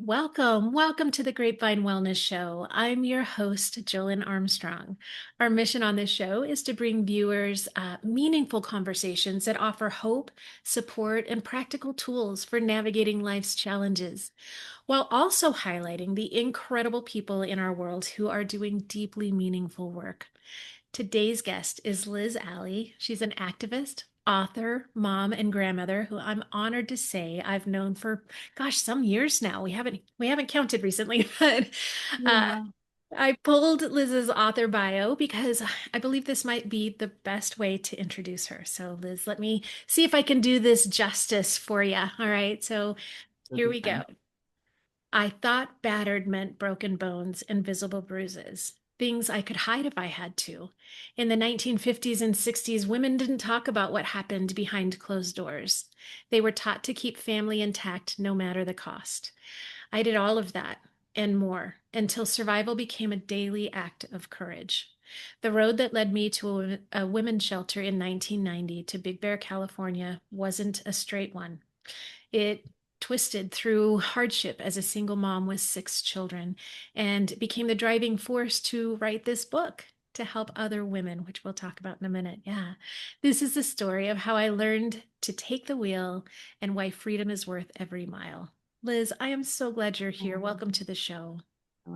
Welcome to the Grapevine Wellness Show. I'm your host, Jolyn Armstrong. Our mission on this show is to bring viewers meaningful conversations that offer hope, support, and practical tools for navigating life's challenges, while also highlighting the incredible people in our world who are doing deeply meaningful work. Today's guest is Liz Alley. She's an activist, author, mom, and grandmother who I'm honored to say I've known for, gosh, some years now. We haven't counted recently, but uh, Yeah. I pulled Liz's author bio because I believe this might be the best way to introduce her. So, Liz, let me see if I can do this justice for you. All right. So, It'll here be we go. fun. I thought battered meant broken bones and visible bruises, things I could hide if I had to. In the 1950s and 60s, women didn't talk about what happened behind closed doors. They were taught to keep family intact no matter the cost. I did all of that and more until survival became a daily act of courage. The road that led me to a women's shelter in 1990 to Big Bear, California, wasn't a straight one. It twisted through hardship as a single mom with 6 children and became the driving force to write this book to help other women, which we'll talk about in a minute. Yeah. This is the story of how I learned to take the wheel and why freedom is worth every mile. Liz, I am so glad you're here. Oh, Welcome to the show.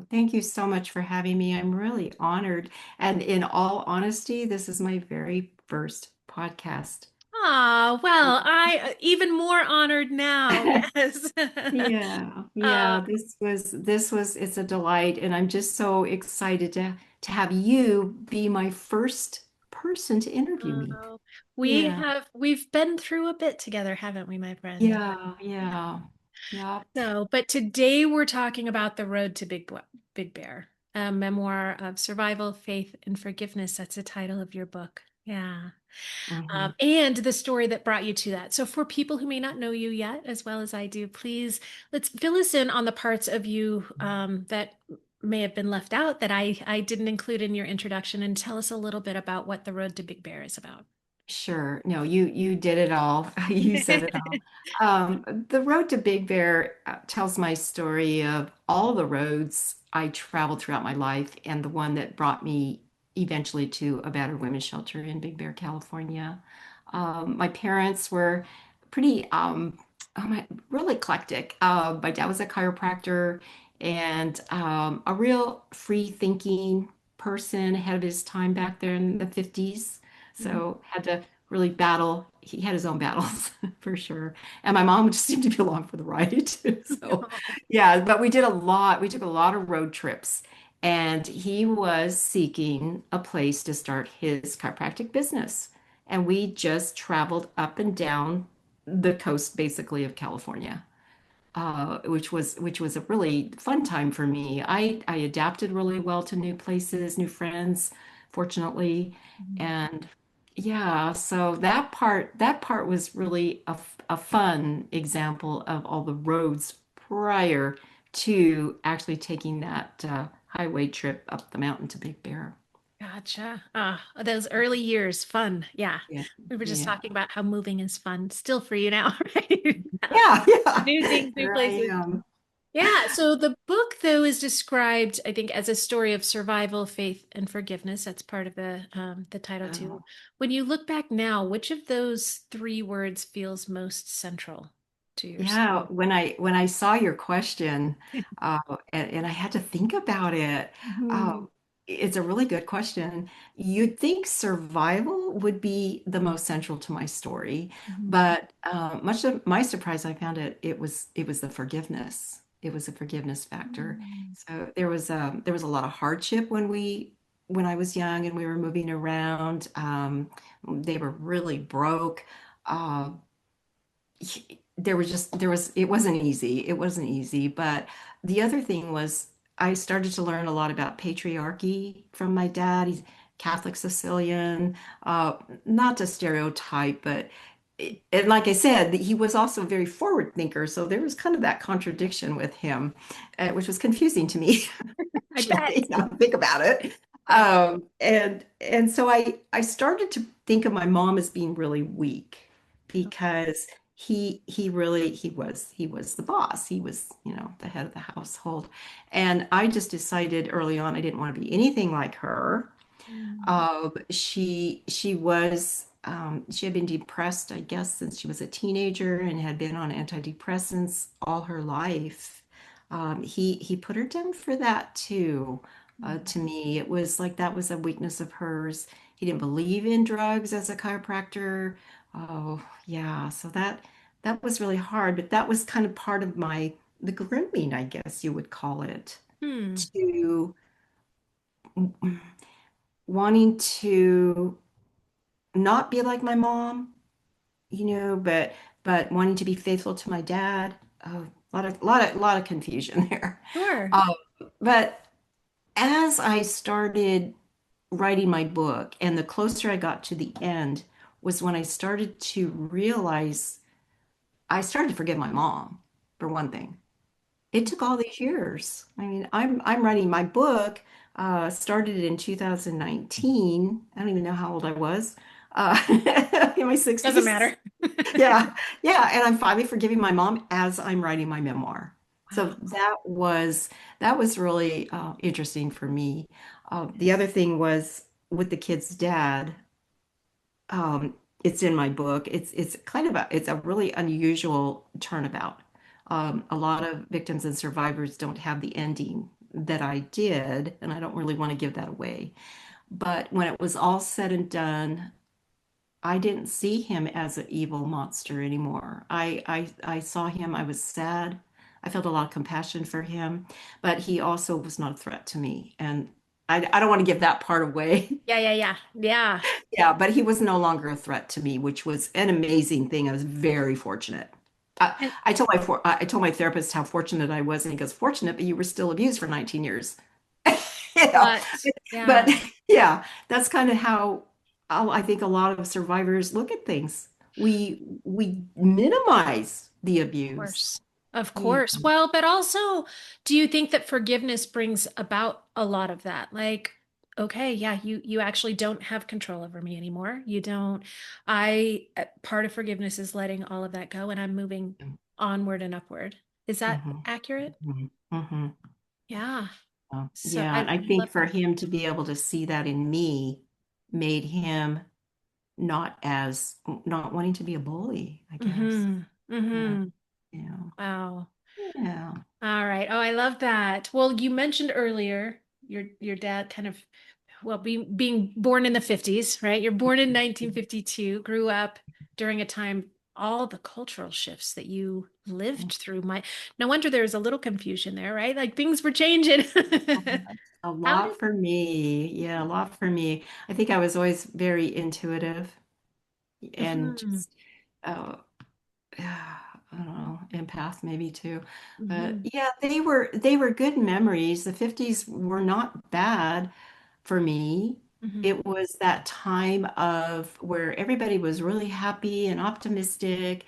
thank you so much for having me. I'm really honored. And in all honesty, this is my very first podcast. Ah, well, I even more honored now. Yes. Yeah, Uh, yeah, this was it's a delight, and I'm just so excited to have you be my first person to interview me. Oh, Yeah, we've been through a bit together, haven't we, my friend? yeah, Yeah. yeah, yeah. So, but today we're talking about the road to Big Bear, a memoir of survival, faith, and forgiveness. That's the title of your book. Yeah. Hmm. And the story that brought you to that. So, for people who may not know you yet, as well as I do, please let's fill us in on the parts of you that may have been left out that I didn't include in your introduction, and tell us a little bit about what the road to Big Bear is about. Sure. No, you did it all. You said it all. The Road to Big Bear tells my story of all the roads I traveled throughout my life and the one that brought me eventually to a battered women's shelter in Big Bear, California. My parents were pretty really eclectic. My dad was a chiropractor and a real free-thinking person ahead of his time back there in the 50s. Mhm. So had to really battle. He had his own battles for sure. And my mom just seemed to be along for the ride. So yeah, but we did a lot. We took a lot of road trips. And he was seeking a place to start his chiropractic business. And we just traveled up and down the coast basically of California. Which was a really fun time for me. I adapted really well to new places, new friends, fortunately, Mhm. and yeah. So that part was really a fun example of all the roads prior to actually taking that highway trip up the mountain to Big Bear. Gotcha. Ah, those early years, fun. Yeah. Yeah, We were just yeah, talking about how moving is fun still for you now, right? yeah, yeah. New things, new There I places. am. Yeah. So the book, though, is described, I think, as a story of survival, faith, and forgiveness. That's part of the title too. Oh. When you look back now, which of those three words feels most central to your Yeah, story? when I saw your question, and I had to think about it, Mhm. um, it's a really good question. You'd think survival would be the most central to my story, Mhm. but much of my surprise, I found it was the forgiveness. It was a forgiveness factor. Mhm. So there was a lot of hardship when I was young and we were moving around. They were really broke. Uh, it wasn't easy. It wasn't easy. But the other thing was I started to learn a lot about patriarchy from my dad. He's Catholic Sicilian, not to stereotype, but and like I said, he was also a very forward thinker. So there was kind of that contradiction with him, which was confusing to me. I bet. Actually, now think about it. Yeah. And so I started to think of my mom as being really weak because he was the boss. He was, the head of the household. And I just decided early on I didn't want to be anything like her. Mm. She had been depressed, I guess, since she was a teenager and had been on antidepressants all her life. He put her down for that too. To me, it was like that was a weakness of hers. He didn't believe in drugs as a chiropractor. Oh, yeah. So that was really hard, but that was kind of part of the grooming, I guess you would call it, Hmm. to wanting to not be like my mom, but wanting to be faithful to my dad. Oh, a lot of confusion there. Sure. Um, but as I started writing my book, and the closer I got to the end, was when I started to realize I started to forgive my mom, for one thing. It took all these years. I mean, I'm writing my book, started in 2019. I don't even know how old I was. In my Doesn't 60s. matter. Yeah, yeah, and I'm finally forgiving my mom as I'm writing my memoir. So Wow. that was really interesting for me. The other thing was with the kid's dad. Um, it's in my book. It's a really unusual turnabout. A lot of victims and survivors don't have the ending that I did, and I don't really want to give that away. But when it was all said and done, I didn't see him as an evil monster anymore. I saw him, I was sad. I felt a lot of compassion for him, but he also was not a threat to me. And I don't want to give that part away. Yeah, yeah, yeah. Yeah. Yeah, but he was no longer a threat to me, which was an amazing thing. I was very fortunate. And I told my therapist how fortunate I was, and he goes, "Fortunate, but you were still abused for 19 years." Yeah, but but yeah, yeah, that's kind of how I think a lot of survivors look at things. We minimize the abuse. course. Of Yeah. course. Well, but also, do you think that forgiveness brings about a lot of that? Like, okay, yeah, you actually don't have control over me anymore. You don't. I part of forgiveness is letting all of that go and I'm moving onward and upward. Is that Hmm. accurate? Hmm. Hmm. Yeah. So Yeah, and I I love think for that. him to be able to see that in me made him not wanting to be a bully, I guess. Mm-hmm. Yeah, Mm-hmm. yeah, Wow. yeah. All right. Oh, I love that. Well, you mentioned earlier your dad kind of well being born in the 50s, right? You're born in 1952, grew up during a time all the cultural shifts that you lived through. No wonder there was a little confusion there, right? Like things were changing. A How did lot for me. Yeah, a lot for me. I think I was always very intuitive and Mhm. just I don't know, empath maybe too. But Mhm. yeah, they were good memories. The 50s were not bad for me. Mhm. It was that time of where everybody was really happy and optimistic.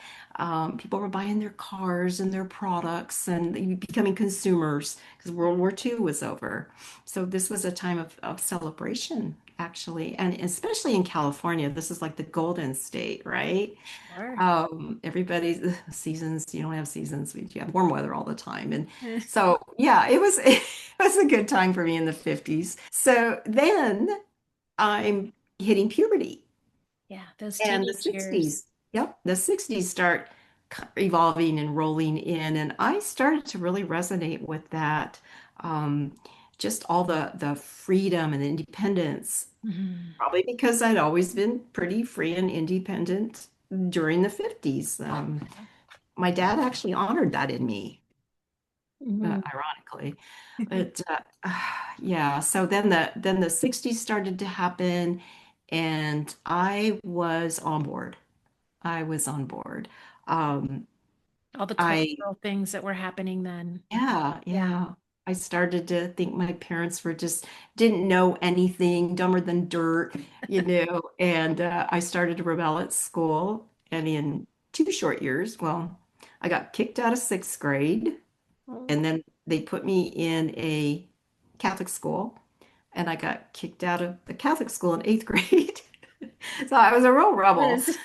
People were buying their cars and their products and becoming consumers because World War II was over. So this was a time of celebration, actually. And especially in California, this is like the golden state, right? Sure. Everybody's seasons, you don't have seasons, you have warm weather all the time. And so, yeah, it was it was a good time for me in the 50s. So then I'm hitting puberty Yeah, those and the teenage years. 60s. Yep, the 60s start evolving and rolling in. And I started to really resonate with that. Um, just all the freedom and independence, Mhm. probably because I'd always been pretty free and independent during the 50s. My dad actually honored that in me, Mhm. ironically. But yeah, so then the 60s started to happen, and I was on board. I was on board. Um, All the I cultural things that were happening then. Yeah, Yeah. yeah. I started to think my parents were just didn't know anything, dumber than dirt, and I started to rebel at school. And in 2 short years, well, I got kicked out of sixth grade, and Oh. then they put me in a Catholic school, and I got kicked out of the Catholic school in eighth grade. So I was a real rebel. Yes.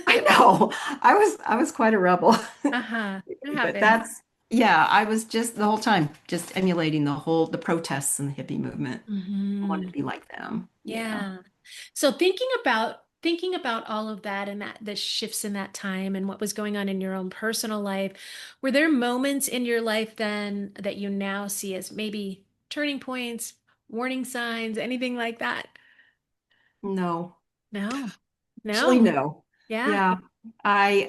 I know. I was quite a rebel. Uh-huh. That But happens. that's yeah, I was just the whole time just emulating the protests and the hippie movement. I wanted to Hmm. be like them. Yeah. Yeah. So thinking about all of that and that the shifts in that time and what was going on in your own personal life, were there moments in your life then that you now see as maybe turning points, warning signs, anything like that? No. No. Actually, No. no. Yeah. Yeah. I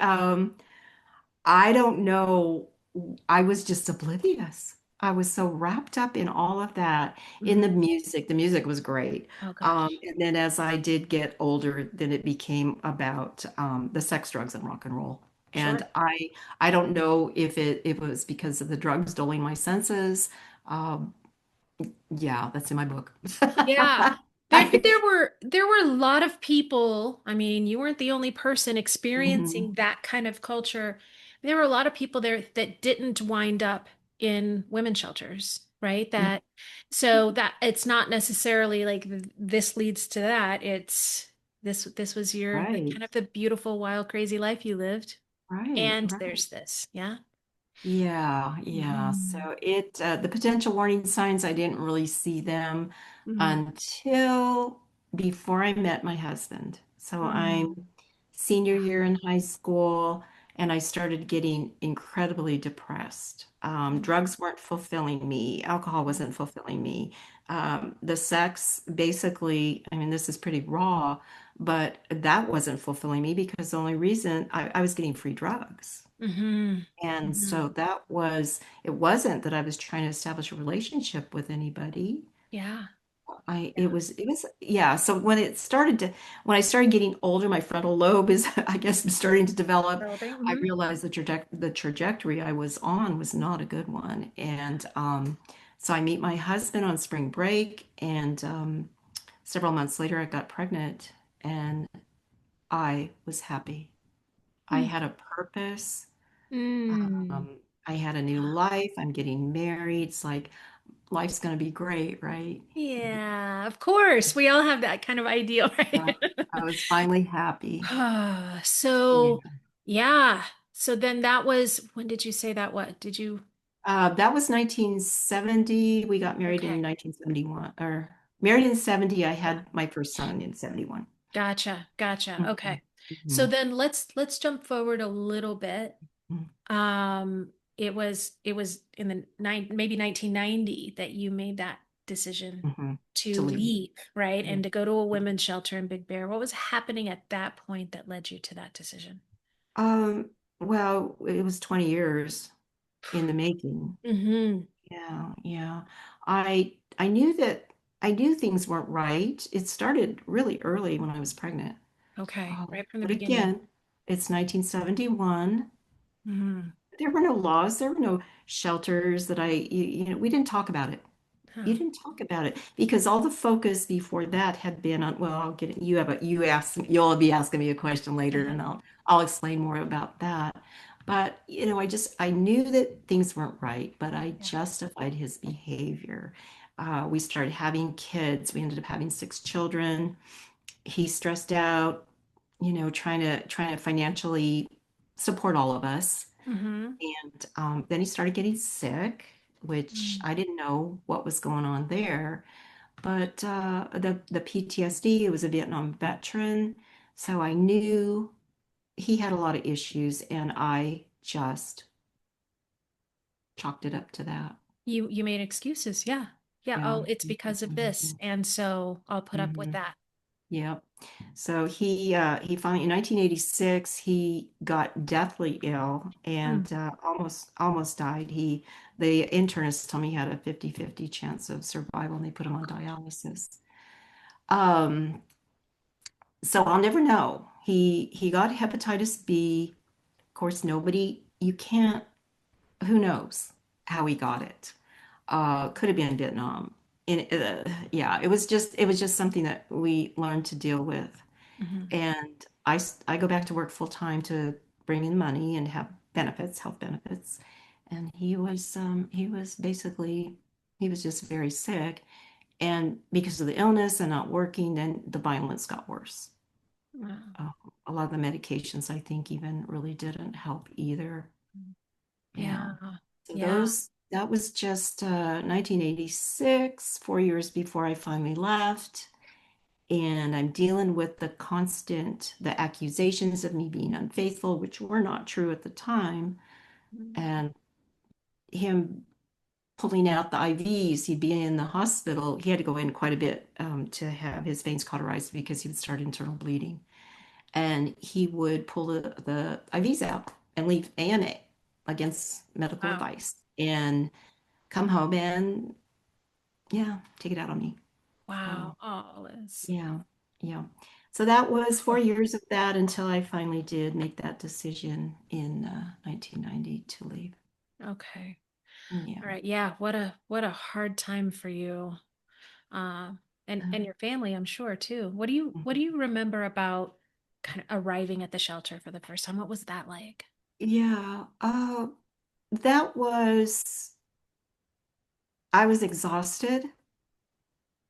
I don't know. I was just oblivious. I was so wrapped up in all of that, in the Mhm. music. The music was great. Oh gosh. And then as I did get older, then it became about the sex, drugs, and rock and roll. And Sure. I don't know if it was because of the drugs dulling my senses. Um, yeah, that's in my book. Yeah. There I, there were a lot of people. I mean, you weren't the only person Mhm. experiencing that kind of culture. There were a lot of people there that didn't wind up in women's shelters, right? That so that it's not necessarily like this leads to that. It's this was your the Right, kind of the beautiful, wild, crazy life you lived. right, And right. there's this. Yeah. Yeah, yeah. So Mhm. the potential warning signs, I didn't really see them Mhm. until before I met my husband. So I'm Mhm. senior year in high school, and I started getting incredibly depressed. Drugs weren't fulfilling me. Alcohol wasn't fulfilling me. The sex, basically, I mean, this is pretty raw, but that wasn't fulfilling me because the only reason I was getting free drugs. Mhm. And Mhm. so it wasn't that I was trying to establish a relationship with anybody. Yeah. Yeah. So when I started getting older, my frontal lobe is, I guess, starting to develop. Developing. I Mhm. realized the trajectory I was on was not a good one. And so I meet my husband on spring break, and several months later, I got pregnant, and I was happy. I Mm. had a purpose. Mm. I had a new life. I'm getting married. It's like life's going to be great, right? Yeah, of course. We all have that kind of ideal, Yeah. right? I was finally happy. So, Yeah. yeah. So then that was, when did you say that? What did you? That was 1970. We got married in Okay. 1971, or married in 70. I Yeah. had my first son in 71. Gotcha. Gotcha. Mhm. Okay. So Mhm. then let's jump forward a little bit. Mhm. It was in the maybe 1990 that you made that decision Mhm. To to leave. leave, right? Yeah. And to go to a women's shelter in Big Bear. What was happening at that point that led you to that decision? Um, well, it was 20 years in the making. Hmm. Yeah, yeah. I knew things weren't right. It started really early when I was pregnant. Okay, right from the But beginning. again, it's 1971. Hmm. There were no laws, there were no shelters we didn't talk about it. You Huh. didn't talk about it because all the focus before that had been on, well, I'll get it. You'll be asking me a question later Uh-huh. and I'll explain more about that. But, I knew that things weren't right, but I Yeah. justified his behavior. We started having kids. We ended up having 6 children. He stressed out, trying to financially support all of us. Hmm. And then he started getting sick, which Mm. I didn't know what was going on there. But the PTSD, it was a Vietnam veteran. So I knew he had a lot of issues, and I just chalked it up to that. You made excuses. Yeah. Yeah. Yeah. Oh, it's because of this. Mhm. And so I'll put up with Mhm. that. Yep. So he finally in 1986 he got deathly ill Mm. and almost died. The internist told me he had a 50-50 chance of survival and they put him on dialysis. Um, so I'll never know. He got hepatitis B. Of course, you can't, who knows how he got it. Could have been Vietnam. Yeah, it was just something that we learned to deal with. Hmm. And I go back to work full time to bring in money and have benefits, health benefits. And he was just very sick. And because of the illness and not working, then the violence got worse. Wow. Uh, a lot of the medications, I think, even really didn't help either. Yeah. Yeah. So Yeah. that was just 1986, 4 years before I finally left. And I'm dealing with the accusations of me being unfaithful, which were not true at the time. And him pulling out the IVs, he'd be in the hospital. He had to go in quite a bit to have his veins cauterized because he would start internal bleeding. And he would pull the IVs out and leave AMA against medical Wow. advice and come home and, yeah, take it out on me. Wow. So, Oh, Liz. yeah, yeah. So that was four Oh, years of that until I finally did make that decision in 1990 to leave. okay. Yeah. All right. Yeah. What a hard time for you. Uh, and your family, I'm sure too. What do you remember about kind of arriving at the shelter for the first time? What was that like? Yeah. That was, I was exhausted.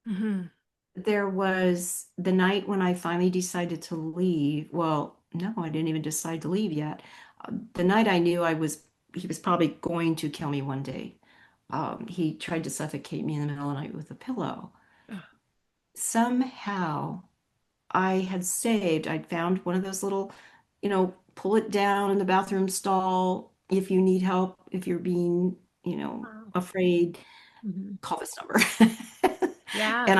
Hmm. There was the night when I finally decided to leave. Well, no, I didn't even decide to leave yet. The night I knew he was probably going to kill me one day. He tried to suffocate me in the middle of the night with a pillow. Somehow I'd found one of those little, pull it down in the bathroom stall if you need help, if you're being, Wow. afraid, Hmm. call this number. Yeah.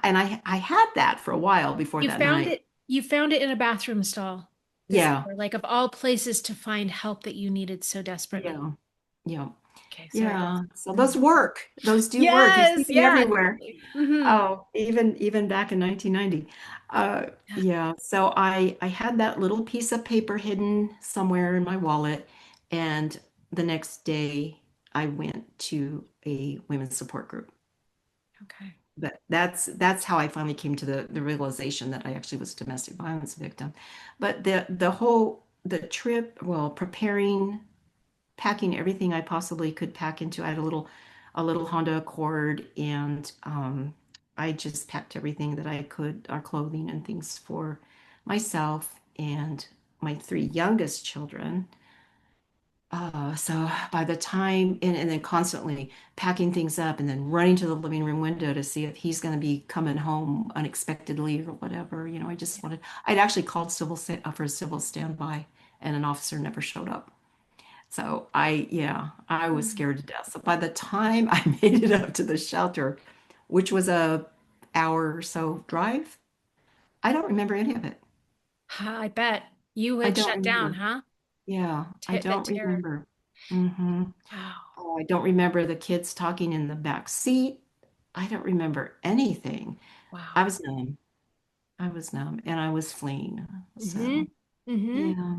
And I had that for a while before You that found night. it. You found it in a bathroom stall. This Yeah, number, like of all places to find help that you needed so desperately. yeah, yeah, Okay, sorry. yeah. So those Mhm. work. Those do work. You see Yes, them yeah, everywhere. totally. Hmm. Oh, even back in 1990. Yeah. Yeah, so I had that little piece of paper hidden somewhere in my wallet, and the next day I went to a women's support group. Okay. But that's how I finally came to the realization that I actually was a domestic violence victim. But the trip, well, preparing, packing everything I possibly could pack into. I had a little Honda Accord, and I just packed everything that I could, our clothing and things for myself and my three youngest children. So by the time, and then constantly packing things up and then running to the living room window to see if he's going to be coming home unexpectedly or whatever, I just I'd actually called for a civil standby, and an officer never showed up. So yeah, I was Mm. scared to death. So by the time I made it up to the shelter, which was a hour or so drive, I don't remember any of it. I bet you I had don't shut down, remember. huh? Yeah, I The don't terror. remember. Hmm. Wow. Oh, I don't remember the kids talking in the back seat. I don't remember anything. I Wow. was numb. I was numb and I was fleeing. Hmm. So, Hmm. yeah.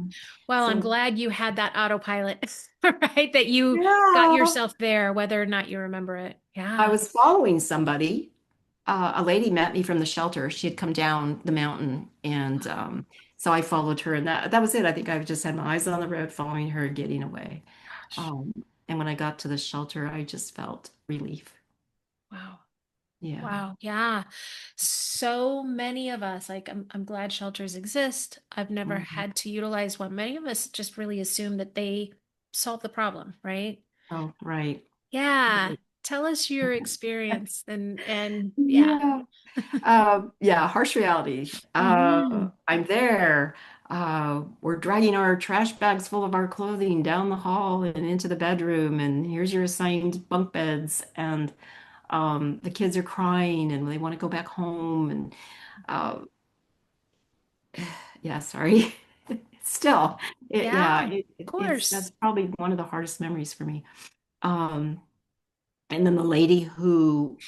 Well, I'm So, glad you had that autopilot, right? That you got yeah. yourself there, whether or not you remember it. I Yeah. was following somebody. A lady met me from the shelter. She had come down the mountain, and so I followed her, and that was it. I think I just had my eyes on the road, following her, getting away. Gosh. Um, and when I got to the shelter, I just felt relief. Wow. Yeah. Wow. Yeah. So many of us, like, I'm glad shelters exist. I've never Mhm. had to utilize one. Many of us just really assume that they solve the problem, right? Oh, right. Yeah. Right. Tell us your experience and yeah. Yeah. Yeah, harsh reality. Hmm. I'm there. We're dragging our trash bags full of our clothing down the hall and into the bedroom, and here's your assigned bunk beds. And the kids are crying and they want to go back home. And uh, yeah, sorry. Still, Yeah, of that's course. probably one of the hardest memories for me. Um, and then the lady who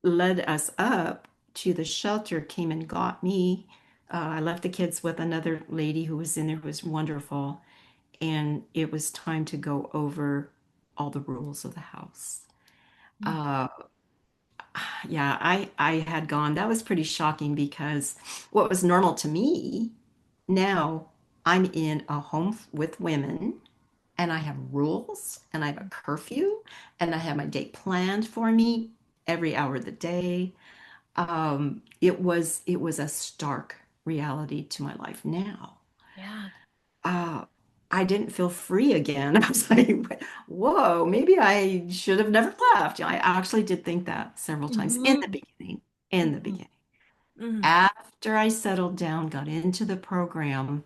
led us up to the shelter came and got me. I left the kids with another lady who was in there, who was wonderful. And it was time to go over all the rules of the house. Mm. Uh, yeah, I had gone. That was pretty shocking because what was normal to me, now I'm in a home with women and I have rules and I have a curfew and I have my day planned for me every hour of the day. It was a stark. reality to my life now. Yeah. uh, I didn't feel free again. I was like, whoa, maybe I should have never left. I actually did think that several times in the Mm-hmm. beginning, in the Mm-hmm. beginning. Mm. After I settled down, got into the program,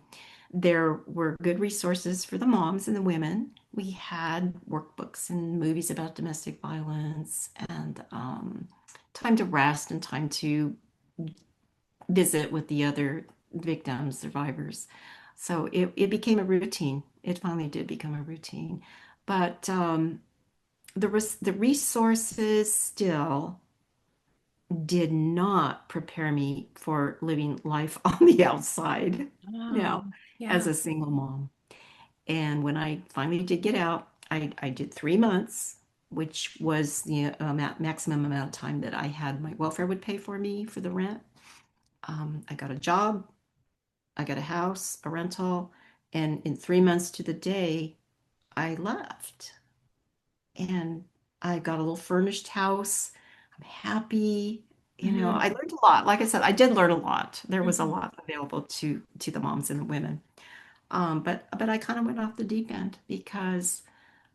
there were good resources for the moms and the women. We had workbooks and movies about domestic violence and time to rest and time to visit with the other victims, survivors. So it became a routine. It finally did become a routine. But the resources still did not prepare me for living life on the outside Oh, now as yeah. a single mom. And when I finally did get out, I did 3 months, which was the maximum amount of time that I had my welfare would pay for me for the rent. I got a job. I got a house, a rental, and in 3 months to the day, I left. And I got a little furnished house. I'm happy. I Mm-hmm. learned a lot. Like I said, I did learn a lot. There was a Mm-hmm. lot available to the moms and the women. But I kind of went off the deep end because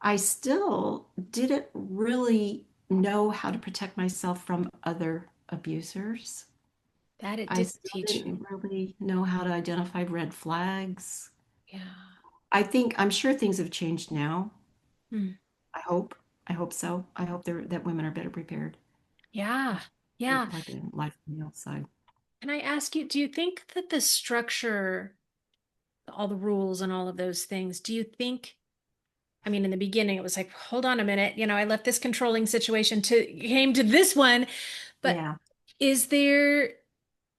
I still didn't really know how to protect myself from other abusers. That it I didn't still teach you. didn't really know how to identify red flags. Yeah. I'm sure things have changed now. Mm. I hope. I hope so. I hope that women are better prepared Yeah. for Yeah. like in life on the outside. Can I ask you, do you think that the structure, all the rules and all of those things, do you think, I mean, in the beginning, it was like, hold on a minute, I left this controlling situation to came to this one, but Yeah. is there,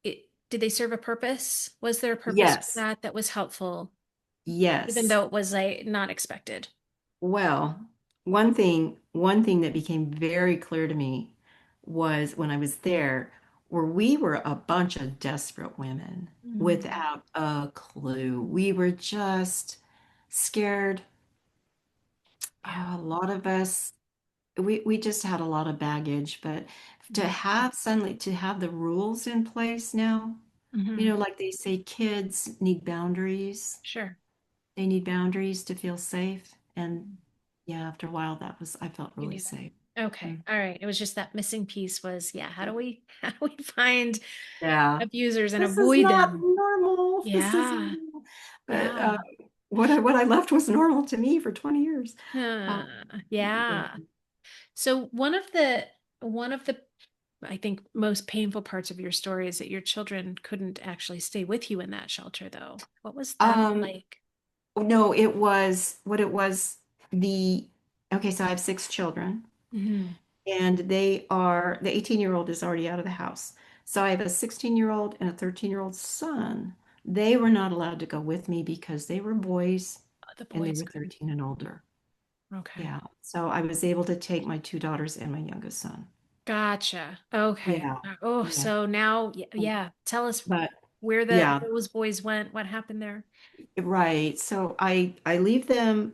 did they serve a purpose? Was there a purpose for Yes. that was helpful, even Yes. though it was like not expected? Well, one thing that became very clear to me was when I was there, where we were a bunch of desperate women Mm, without a clue. We were just scared. yeah. A lot of us we just had a lot of baggage, but Mm, to have the rules in place now, hmm. like they say, kids need boundaries. Sure. They need boundaries to feel safe. And Mm, yeah, after a while, I felt you really knew safe. that. Okay. Mm. All right. It was just that missing piece was, yeah, how do we find Yeah, abusers and this is avoid not them? normal. This is Yeah. normal. But Yeah. what I left was normal to me for 20 years. Uh, but Yeah. So one of the I think most painful parts of your story is that your children couldn't actually stay with you in that shelter though. What was that um, like? no, it was what it was. The Okay, so I have 6 children. Hmm. And the 18-year-old is already out of the house. So I have a 16-year-old and a 13-year-old son. They were not allowed to go with me because they were boys The and they boys were couldn't. 13 and older. Okay. Yeah. So I was able to take my 2 daughters and my youngest son. Gotcha. Okay. Yeah. Oh, Yeah. so now, yeah, tell us But where yeah, those boys went, what happened there? right. So I leave them.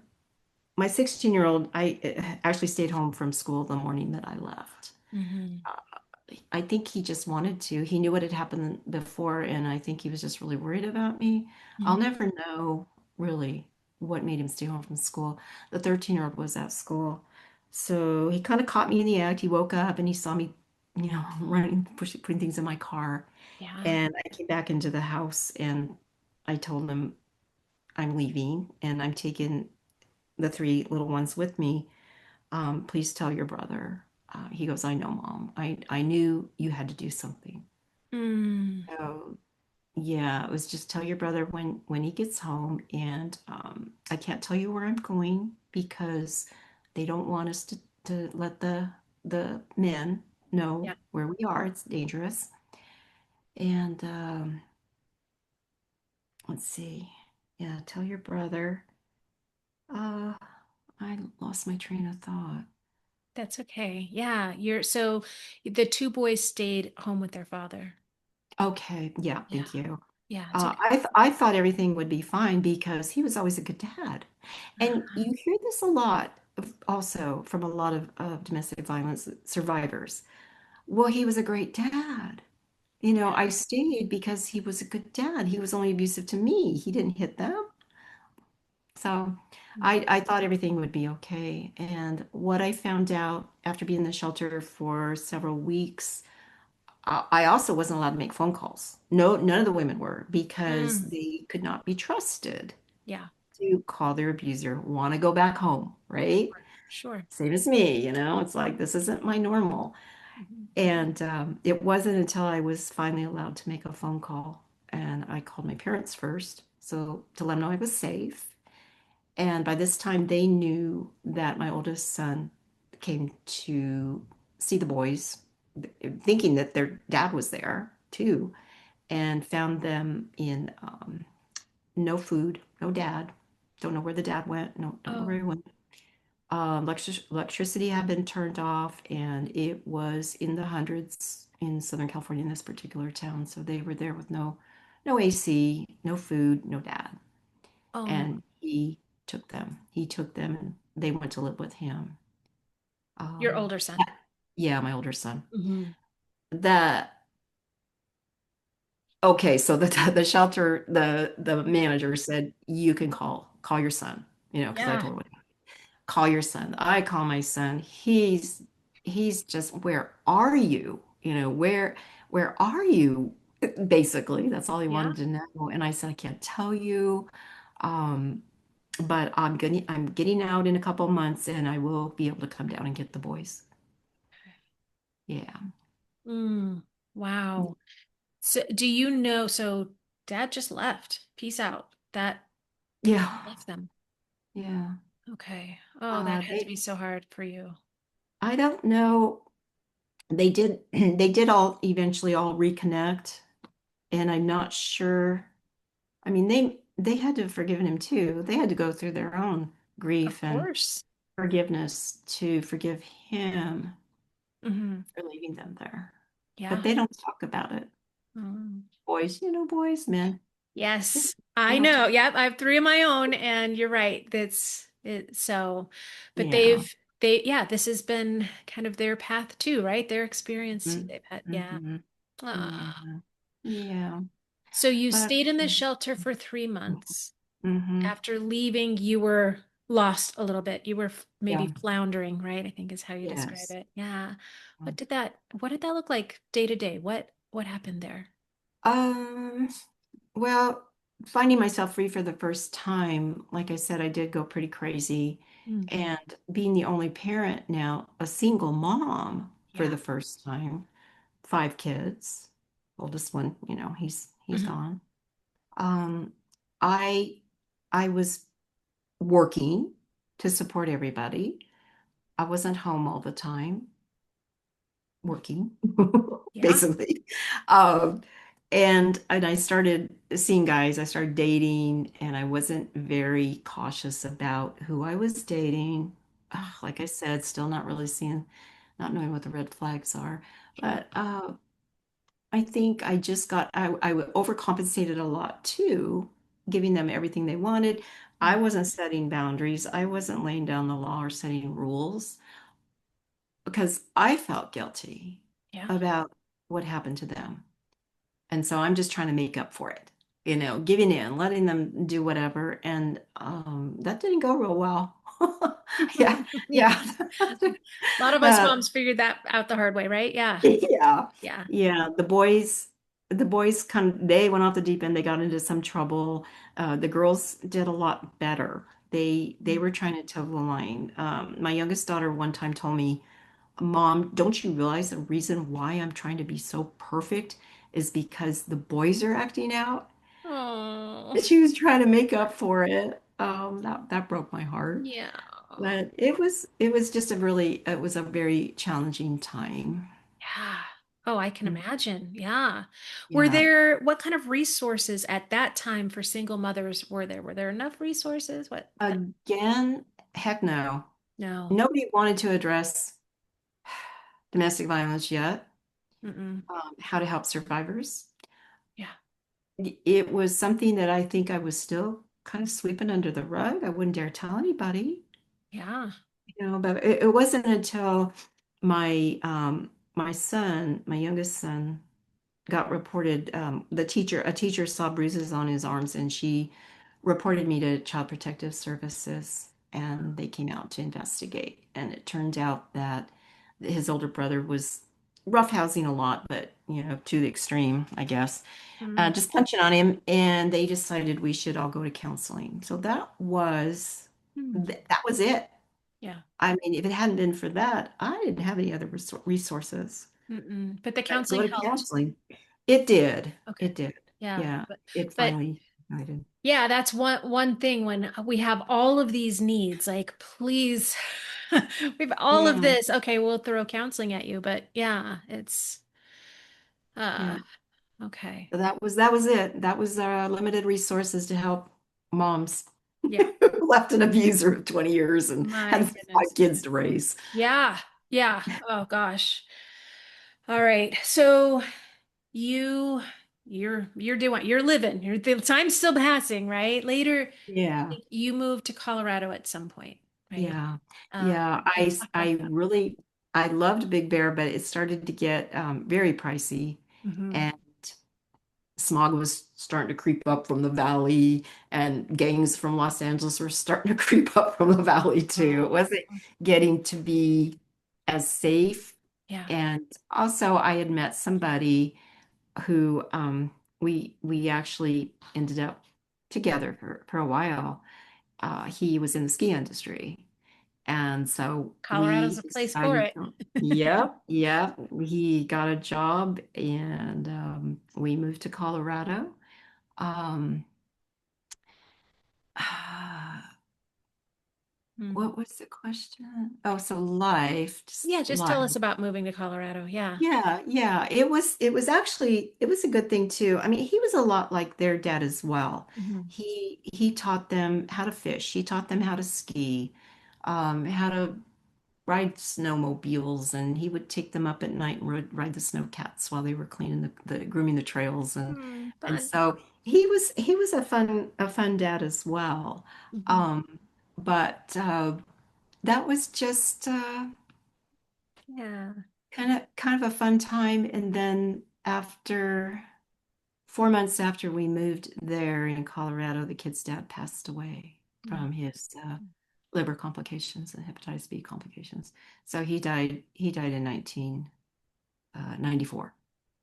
My 16-year-old, I actually stayed home from school the morning that I left. Hmm. I think he just wanted to. He knew what had happened before, and I think he was just really worried about me. I'll Hmm. never know really what made him stay home from school. The 13-year-old was at school. So he kind of caught me in the act. He woke up and he saw me, running, putting things in my car. Yeah. And I came back into the house and I told him I'm leaving and I'm taking the 3 little ones with me. Please tell your brother. He goes, I know, Mom. I knew you had to do something. Mm. So yeah, it was just tell your brother when he gets home, and I can't tell you where I'm going because they don't want us to let the men know Yeah, where we are. It's dangerous. And let's see. Yeah, tell your brother. Uh, I lost my train of thought. that's okay. Yeah, so the two boys stayed home with their father. Okay, yeah, Yeah. thank you. Yeah, it's okay. I thought everything would be fine because he was always a good dad. And Uh-huh. you hear this a lot also from a lot of domestic violence survivors. Well, he was a great dad. I stayed because he was a good dad. He was only abusive to me. He didn't hit them. So Mm. I thought everything would be okay. And what I found out after being in the shelter for several weeks, I also wasn't allowed to make phone calls. No, none of the women were because Mm. they could not be trusted Yeah, to call their abuser, want to go back home, right? sure. Same as me, it's like this isn't my normal. Mhm. And it wasn't until I was finally allowed to make a phone call, and I called my parents first, so to let them know I was safe. And by this time, they knew that my oldest son came to see the boys, thinking that their dad was there too, and found them in no food, no dad. Don't know where the dad went. No, don't know where Oh, he went. Electricity had been turned off, and it was in the hundreds in Southern California in this particular town. So they were there with no AC, no food, no dad. oh no. And he took them. He took them, and they went to live with him. Your Um, older son. yeah, my older son. Hmm. That okay, so the shelter, the manager said you can call your son, because I Yeah. told him call your son. I call my son. He's just, where are you? Where are you? Basically, that's all he Yeah. wanted to know. And I said, I can't tell you. Um, but I'm getting out in a couple of months and I will be able to come down and get the boys. Yeah. Mm. Wow. So do you know, so dad just left. Peace out. That Yeah. left them. Yeah. Okay. Oh, that had to be They so hard for you. I don't know. They did all eventually all reconnect, and I'm not sure. I mean, they had to have forgiven him too. They had to go through their own Of grief and course. forgiveness to forgive him Hmm. for leaving them there. But Yeah. they don't talk about it. Mm. Boys, boys, men, Yes, they I don't know. talk. Yep, I have three of my own, and you're right. That's it. So, but Yeah. yeah, this has been kind of their path too, right? Their experience too. They've had, yeah. Mm-hmm. Ah. Yeah. Yeah. So you But stayed in the shelter for 3 months. mm-hmm. After leaving, you were lost a little bit. You were maybe Yeah. floundering, right? I think is how you describe Yes. it. Yeah. What did that look like day to day? What happened there? Um, well, finding myself free for the first time, like I said, I did go pretty crazy. Mm. And being the only parent now, a single mom for Yeah. the first time, 5 kids. Oldest one, he's Mhm. gone. Um, I I was working to support everybody. I wasn't home all the time, working, Yeah. basically. Um, and I started seeing guys, I started dating, and I wasn't very cautious about who I was dating. Mm. Like I said, still not really seeing, not knowing what the red flags are. Sure. But I think I overcompensated a lot too, giving them everything they wanted. I Mm. wasn't setting boundaries. I wasn't laying down the law or setting rules because I felt guilty Yeah. about what happened to them. And so I'm just trying to make up for it, giving in, letting them do whatever. And that didn't go real well. Yeah, Yeah. yeah. A lot of us That, moms figured that out the hard way, right? Yeah. yeah, Yeah. yeah. The boys they went off the deep end. They got into some trouble. The girls did a lot better. They Mm. were trying to toe the line. My youngest daughter one time told me, Mom, don't you realize the reason why I'm trying to be so perfect is because the boys are acting out? Oh, And she was trying to make up for it. That broke my heart. yeah. But it was just it was a very challenging time. Yeah. Oh, I can Mm, imagine. Yeah. yeah. What kind of resources at that time for single mothers were there? Were there enough resources? What? Again, heck no. No. Nobody wanted to address domestic violence yet. Mm-mm. How to help survivors. Yeah. It was something that I think I was still kind of sweeping under the rug. I wouldn't dare tell anybody, Yeah. but it wasn't until my youngest son, got reported, a teacher saw bruises on his arms and she reported me to Child Protective Services and they came out to investigate. And it turned out that his older brother was roughhousing a lot, but to the extreme, I guess, Mm, just punching on him. And they decided we should all go to counseling. So mm, that was it. yeah. I mean, if it hadn't been for that, I didn't have any other resources. Mm-mm. But the But go counseling to helped. counseling. It did. Okay. It did. Yeah. Yeah. It But finally I did. yeah, that's one thing when we have all of these needs, like please, we have all of Yeah. this. Okay, we'll throw counseling at you, but yeah, it's uh Yeah. okay. So that was it. That was limited resources to help moms Yeah. who left an abuser of 20 years and My had five goodness. kids to raise. Yeah. Yeah. Oh gosh. All right. So you you're living. The time's still passing, right? Later Yeah. you moved to Colorado at some point, right? Yeah. Yeah. Let's talk about that. I loved Big Bear, but it started to get very pricey. Hmm. And smog was starting to creep up from the valley, and gangs from Los Angeles were starting to creep up from the valley too. It Oh, wasn't getting to be as safe. yeah. And also, I had met somebody who we actually ended up together for a while. He was in the ski industry. And so Colorado's we a place for decided, it. yep, yep. He got a job and we moved to Colorado. Um, Hmm. what was the question? Oh, so life, just Yeah, just tell life. us about moving to Colorado. Yeah. Yeah, yeah. It was a good thing too. I mean, he was a lot like their dad as well. Hmm. He taught them how to fish. He taught them how to ski, how to ride snowmobiles, and he would take them up at night and ride the snowcats while they were cleaning the grooming the trails, Hmm, and fun. so he was a fun dad as well. Hmm. But that was just Yeah. kind of a fun time. And then after 4 months after we moved there in Colorado, the kid's dad passed away Oh, from his liver complications and hepatitis B complications. So he died in 1994.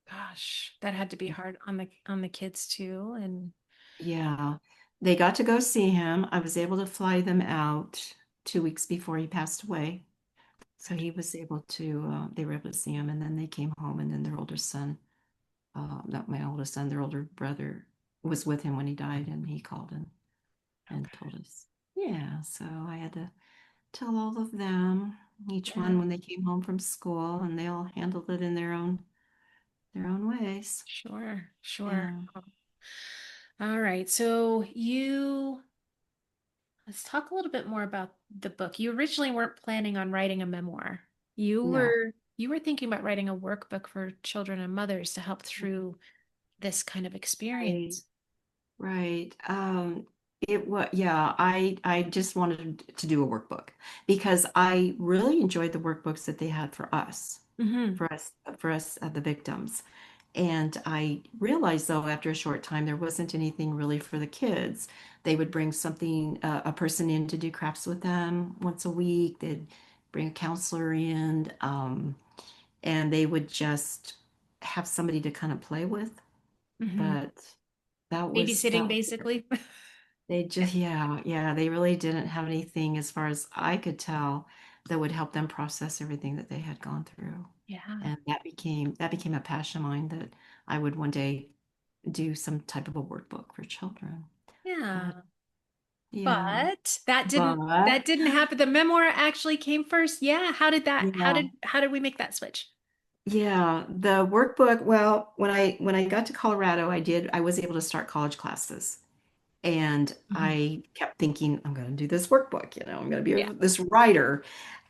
gosh, that had to be hard on the kids too. And Yeah. They got to go see him. I was able to fly them out 2 weeks before he passed away. So they were able to see him, and then they came home, and then their older son, not my oldest son, their older brother was with him when he died, and he called and okay. told us. Yeah, so I had to tell all of them, each one Yeah, when they came home from school, and they all handled it in their own ways. sure, sure. Yeah, All right. So let's talk a little bit more about the book. You originally weren't planning on writing a memoir. You no, were you were thinking about writing a workbook for children and mothers to help through this kind of right, experience. right. Yeah, I just wanted to do a workbook because I really enjoyed the workbooks that they had Hmm. for us, the victims. And I realized, though, after a short time, there wasn't anything really for the kids. They would bring a person in to do crafts with them once a week. They'd bring a counselor in, and they would just have somebody to kind of play with. Hmm. But Babysitting, that was it. basically. They just, yeah, yeah, they really didn't have anything, as far as I could tell, that would help them process everything that they had gone through. Yeah. And that became a passion of mine, that I would one day do some type of a workbook for children. But Yeah. yeah, But that didn't but that didn't happen. The memoir actually came first. Yeah. How did that yeah, how did we make that switch? yeah, the workbook, well, when I got to Colorado, I was able to start college classes. And Mhm. I kept thinking, I'm going to do this workbook, I'm going to be Yeah. this writer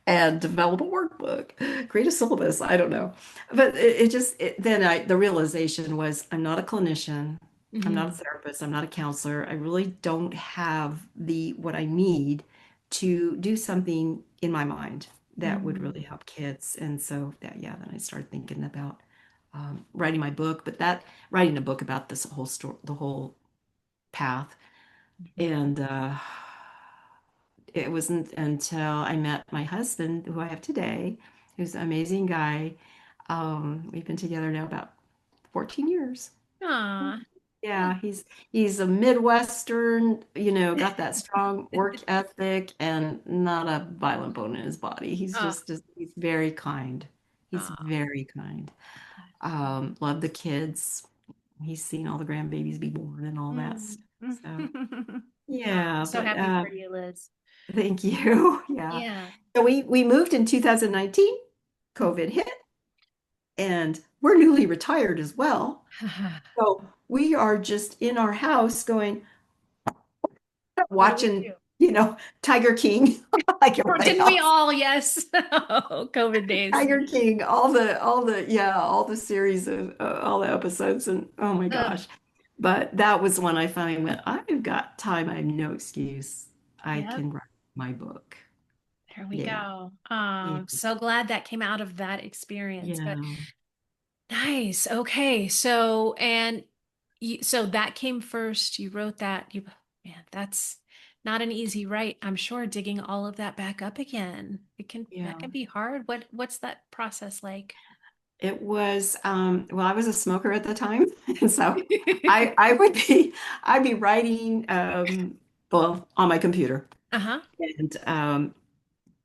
and develop a workbook, create a syllabus. I don't know. But then the realization was, I'm not a clinician. I'm not a Hmm. therapist. I'm not a counselor. I really don't have what I need to do something in my mind that would Hmm. really help kids. And so yeah, then I started thinking about writing my book, but that writing a book about this whole story, the whole path. Mhm. And it wasn't until I met my husband, who I have today, who's an amazing guy. We've been together now about 14 years. Aw. Yeah, he's a Midwestern, got that strong work ethic and not a violent bone in his body. Oh, He's very kind. He's oh, very kind. Love the kids. He's seen all the grandbabies be born and all that good. stuff. So Mm. yeah, So but happy for you, Liz. thank you. Yeah. Yeah. So we moved in 2019. COVID hit, and we're newly retired as well. So we are just in our house going, What do we watching, do? Tiger King, like Or everybody didn't we else. all? Yes. Oh, COVID days. Tiger King, yeah, all the series of all the episodes, and oh my Ugh. gosh. But that was when I finally went, I've got time. I have no excuse. I Yep. can write my book. There we Yeah. go. Yeah. So glad that came out of that experience. But Yeah. nice. Okay. So that came first. You wrote that. Man, that's not an easy write. I'm sure digging all of that back up again. That Yeah. can be hard. What's that process like? It was well, I was a smoker at the time. And so I would be I'd be writing well on my computer Uh-huh. and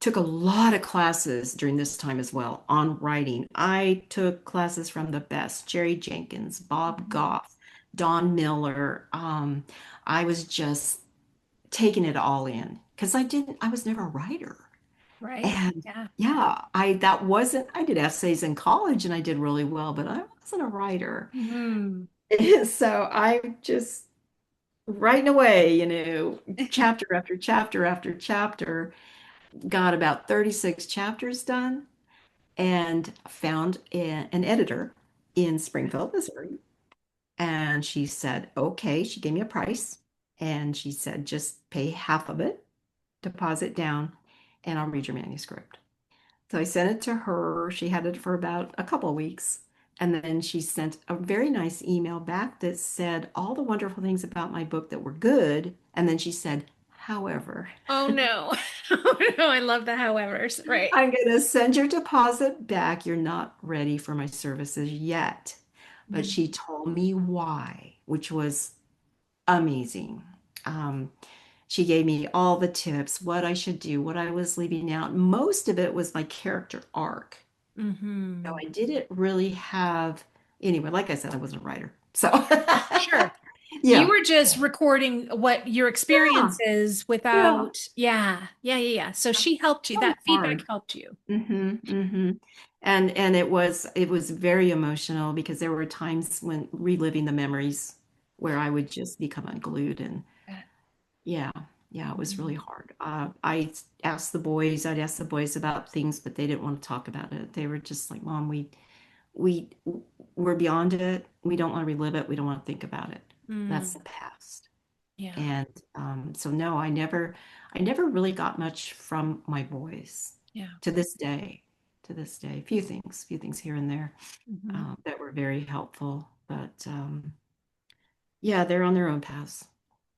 took a lot of classes during this time as well on writing. I took classes from the best, Jerry Jenkins, Bob Mhm. Goff, Don Miller. I was just taking it all in because I was never a writer. Right. And Yeah. yeah, I did essays in college and I did really well, but I wasn't a writer. Hmm. So I just writing away, chapter after chapter after chapter, got about 36 chapters done and found an editor in Springfield, Missouri. And she said, okay, she gave me a price. And she said, just pay half of it, deposit down, and I'll read your manuscript. So I sent it to her. She had it for about a couple of weeks. And then she sent a very nice email back that said all the wonderful things about my book that were good. And then she said, however, Oh no. Oh no, I love the howevers. Right. I'm going to send your deposit back. You're not ready for my services yet. But Mhm. she told me why, which was amazing. Um, she gave me all the tips, what I should do, what I was leaving out. Most of it was my character arc. So Mhm. I didn't really have, anyway, like I said, I wasn't a writer. So, Sure. You yeah, were just recording what your yeah, experience is yeah. without, yeah, yeah, yeah, yeah. So she helped you. So That feedback hard. helped you. Hmm. And it was very emotional because there were times when reliving the memories where I would just become unglued and yeah, yeah, it was really Mhm. hard. I'd ask the boys about things, but they didn't want to talk about it. They were just like, Mom, we we're beyond it. We don't want to relive it. We don't want to think about it. That's the Mm, past. yeah, And so no, I never really got much from my boys yeah. to this day. To this day, few things here and there Hmm. that were very helpful. But yeah, they're on their own paths.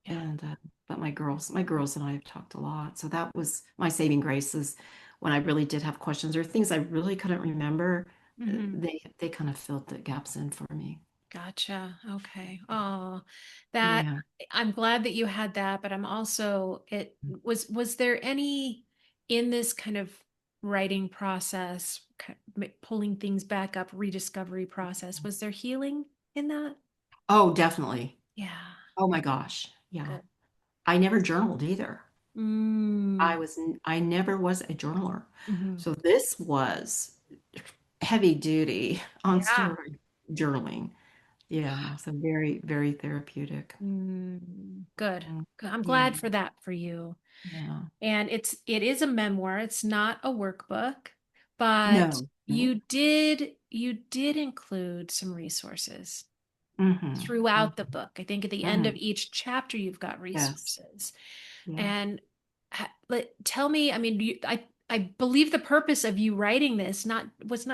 Yeah. And but my girls and I have talked a lot. So that was my saving grace is when I really did have questions or things I really couldn't remember, Hmm. they kind of filled the gaps in for me. Gotcha. Okay. Oh, that Yeah. I'm glad that you had that, but I'm also it was there any in this kind of writing process, pulling things back up, rediscovery process, was there healing in that? Oh, definitely. Yeah. Oh my gosh. Yeah. Good. I never journaled either. Mm. I never was a journaler. Hmm. So this was heavy duty on Yeah. steroid journaling. Yeah. So very, very therapeutic. Mm. Good. Mm. Good. I'm Yeah. glad for that for you. Yeah. And it is a memoir. It's not a workbook, but No, no. you did include some resources Mm-hmm. throughout the book. I think at the end Mm-hmm. of each chapter you've got Yes. resources. Yeah. And tell me, I mean, I I believe the purpose of you writing this not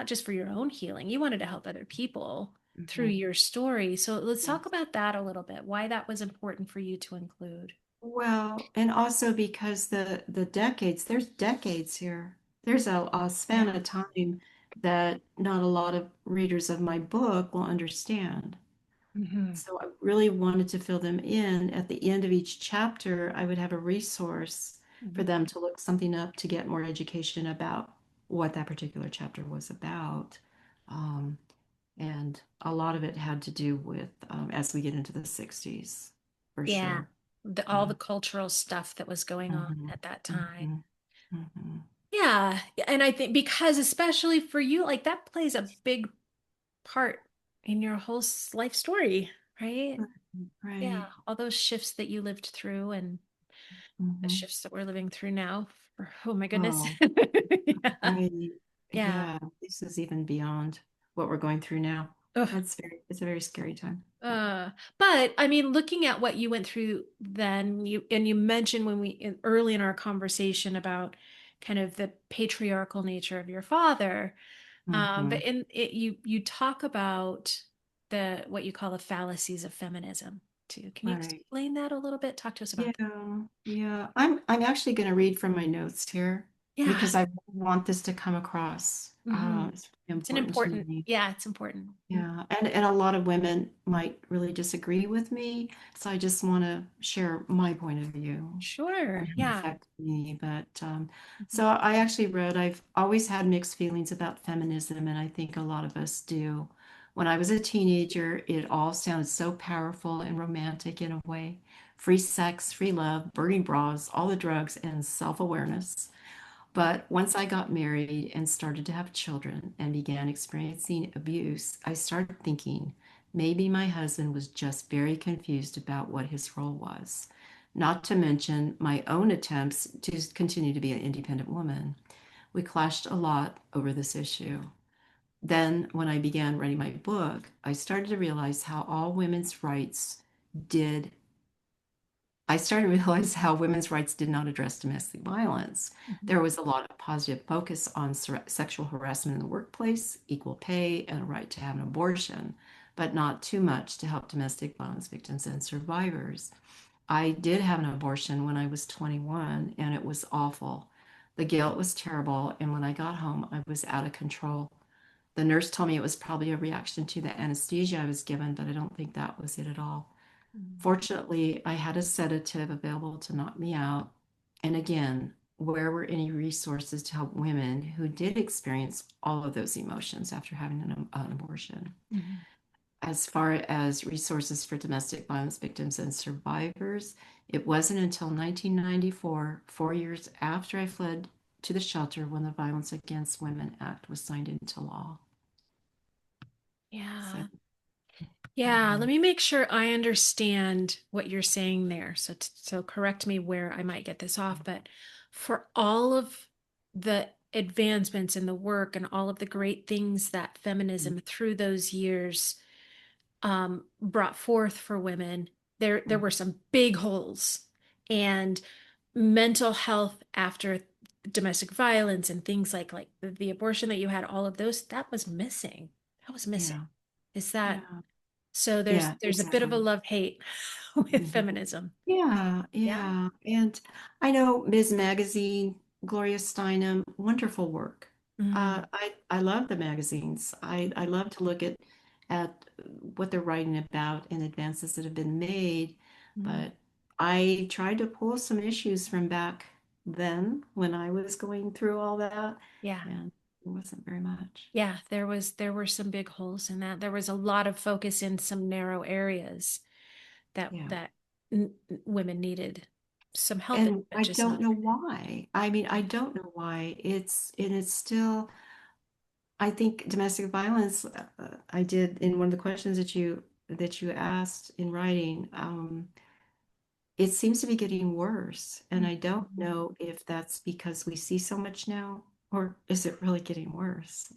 just for your own healing. You wanted to help other people through Mhm. your story. So let's talk Yes. about that a little bit, why that was important for you to include. Well, and also because the decades, there's decades here. There's a span Yeah. of time that not a lot of readers of my book will understand. Hmm. So I really wanted to fill them in. At the end of each chapter, I would have a resource for Hmm. them to look something up to get more education about what that particular chapter was about. Um, and a lot of it had to do with as we get into the 60s, for Yeah. sure. All Yeah. the cultural stuff that was going on Mhm, at that time. mhm, mhm. Yeah. And I think because especially for you, like that plays a big part in your whole life story, right? Yeah. Right. All those shifts that you lived through and the Mhm. shifts that we're living through now. Oh my goodness. Oh, Yeah. right. Yeah. Yeah, this is even beyond what we're going through now. Ugh. It's a very scary time. Uh, but I mean, looking at what you went through then, you mentioned early in our conversation about kind of the patriarchal nature of your father. But Hmm. in it, you talk about the what you call the fallacies of feminism too. Can you Right. explain that a little bit? Talk to us about that. Yeah, yeah. I'm actually going to read from my notes here Yeah. because I want this to come across. Hmm. It's really It's an important to important, me. yeah, it's important. Mm. Yeah, and a lot of women might really disagree with me, so I just want to share my point of view Sure. and how it Yeah. affected me. But Mhm. so I actually wrote, I've always had mixed feelings about feminism, and I think a lot of us do. When I was a teenager, it all sounded so powerful and romantic in a way. Free sex, free love, burning bras, all the drugs, and self-awareness. But once I got married and started to have children and began experiencing abuse, I started thinking maybe my husband was just very confused about what his role was. Not to mention my own attempts to continue to be an independent woman. We clashed a lot over this issue. Then, when I began writing my book, I started to realize how all women's rights did I started to realize how women's rights did not address domestic violence. Mhm. There was a lot of positive focus on sexual harassment in the workplace, equal pay, and a right to have an abortion, but not too much to help domestic violence victims and survivors. I did have an abortion when I was 21, and it was awful. The guilt was terrible, and when I got home, I was out of control. The nurse told me it was probably a reaction to the anesthesia I was given, but I don't think that was it at all. Mhm. Fortunately, I had a sedative available to knock me out. And again, where were any resources to help women who did experience all of those emotions after having an abortion? Mhm. As far as resources for domestic violence victims and survivors, it wasn't until 1994, 4 years after I fled to the shelter, when the Violence Against Women Act was signed into law. So, Yeah. Yeah, let mhm, me make sure I understand what you're saying there. So correct me where I might get this off, but for all of the advancements in the work and all of the great things that mhm, feminism through those years brought forth for women, there mhm. were some big holes, and mental health after domestic violence and things like the abortion that you had, all of those that was missing. That was missing. Yeah, Is that yeah, so? yeah, There's a bit of a exactly. love-hate with Mhm. feminism. Yeah, Yeah. yeah. And I know Ms. Magazine, Gloria Steinem, wonderful work. Mm, I love the magazines. I love to look at what they're writing about and advances that have been made. mm. But I tried to pull some issues from back then when I was going through all that, Yeah. and it wasn't very much. Yeah, there were some big holes in that. There was a lot of focus in some narrow areas Yeah. that women needed some help in, And but I just don't not. know why. I mean, I don't know why. It's still, I think domestic violence, I did in one of the questions that you asked in writing, it seems to be getting worse. And I don't Mhm. know if that's because we see so much now. or is it really getting worse?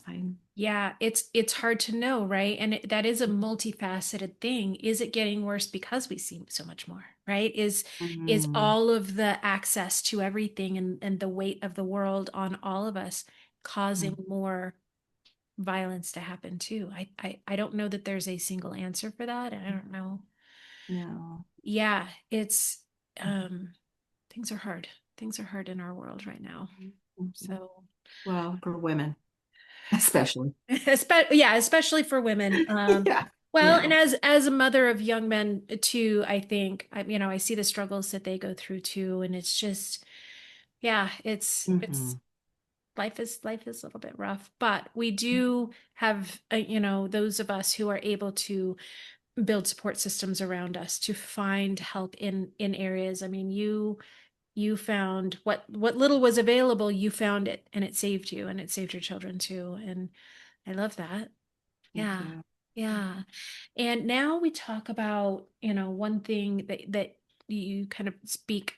Yeah, it's hard to know, right? And that is a multifaceted thing. Is it getting worse because we see so much more, right? Is Mm, all of the access to everything and the weight of the world on all of us causing mm, more violence to happen too? I don't know that there's a single answer for that. I don't know. no. Yeah, it's um things are hard. Things are hard in our world right now. Mhm. So Well, for women, especially. Yeah, especially for women. Yeah. Well, and Yeah. as a mother of young men too, I think I see the struggles that they go through too, and it's just, yeah, it's Hmm. life is a little bit rough, but we do have those of us who are able to build support systems around us to find help in areas. I mean, you found what little was available, you found it, and it saved you, and it saved your children too, and I love that. Thank Yeah. you. Yeah. And now we talk about, one thing that you kind of speak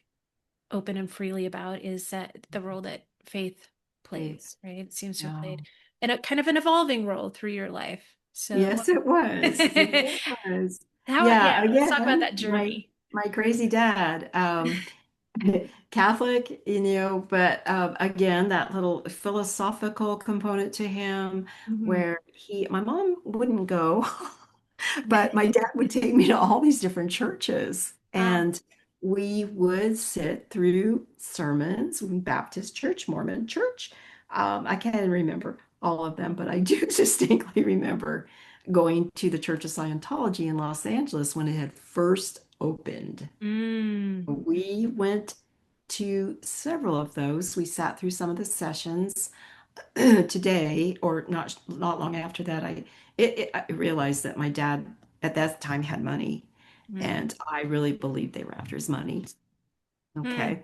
open and freely about is that the role that faith Faith. plays, right? It seems to have Yeah. played and a kind of an evolving role through your life. So Yes, it was. It was. yeah, Yeah, let's talk about again, that my journey. my crazy dad, Catholic, but again, that little philosophical component to him Mhm. where my mom wouldn't go, but my dad would take me to all these different churches, Wow. and we would sit through sermons, Baptist church, Mormon church. I can't remember all of them, but I do distinctly remember going to the Church of Scientology in Los Angeles when it had first opened. Mm. We went to several of those. We sat through some of the sessions. Today, or not long after that, I realized that my dad at that time had money, Mm. and I really believed they were after his money. Mm. Okay.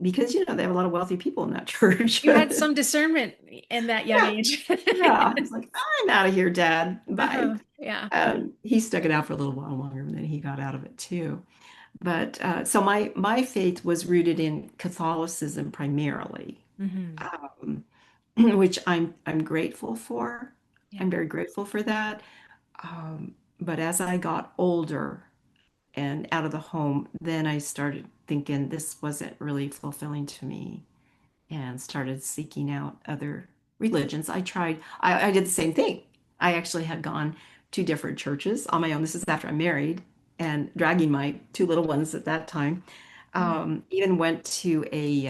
Because they have a lot of wealthy people in that church. You had some discernment in that young Yeah, age. yeah. I was like, I'm out of here, Dad. Bye. Uh-huh. Yeah. He stuck it out for a little while longer, and then he got out of it too. But so my faith was rooted in Catholicism primarily, Hmm. um, which I'm grateful for. Yeah. I'm very grateful for that. But as I got older and out of the home, then I started thinking this wasn't really fulfilling to me and started seeking out other religions. I did the same thing. I actually had gone to different churches on my own. This is after I'm married and dragging my two little ones at that time. Even went to a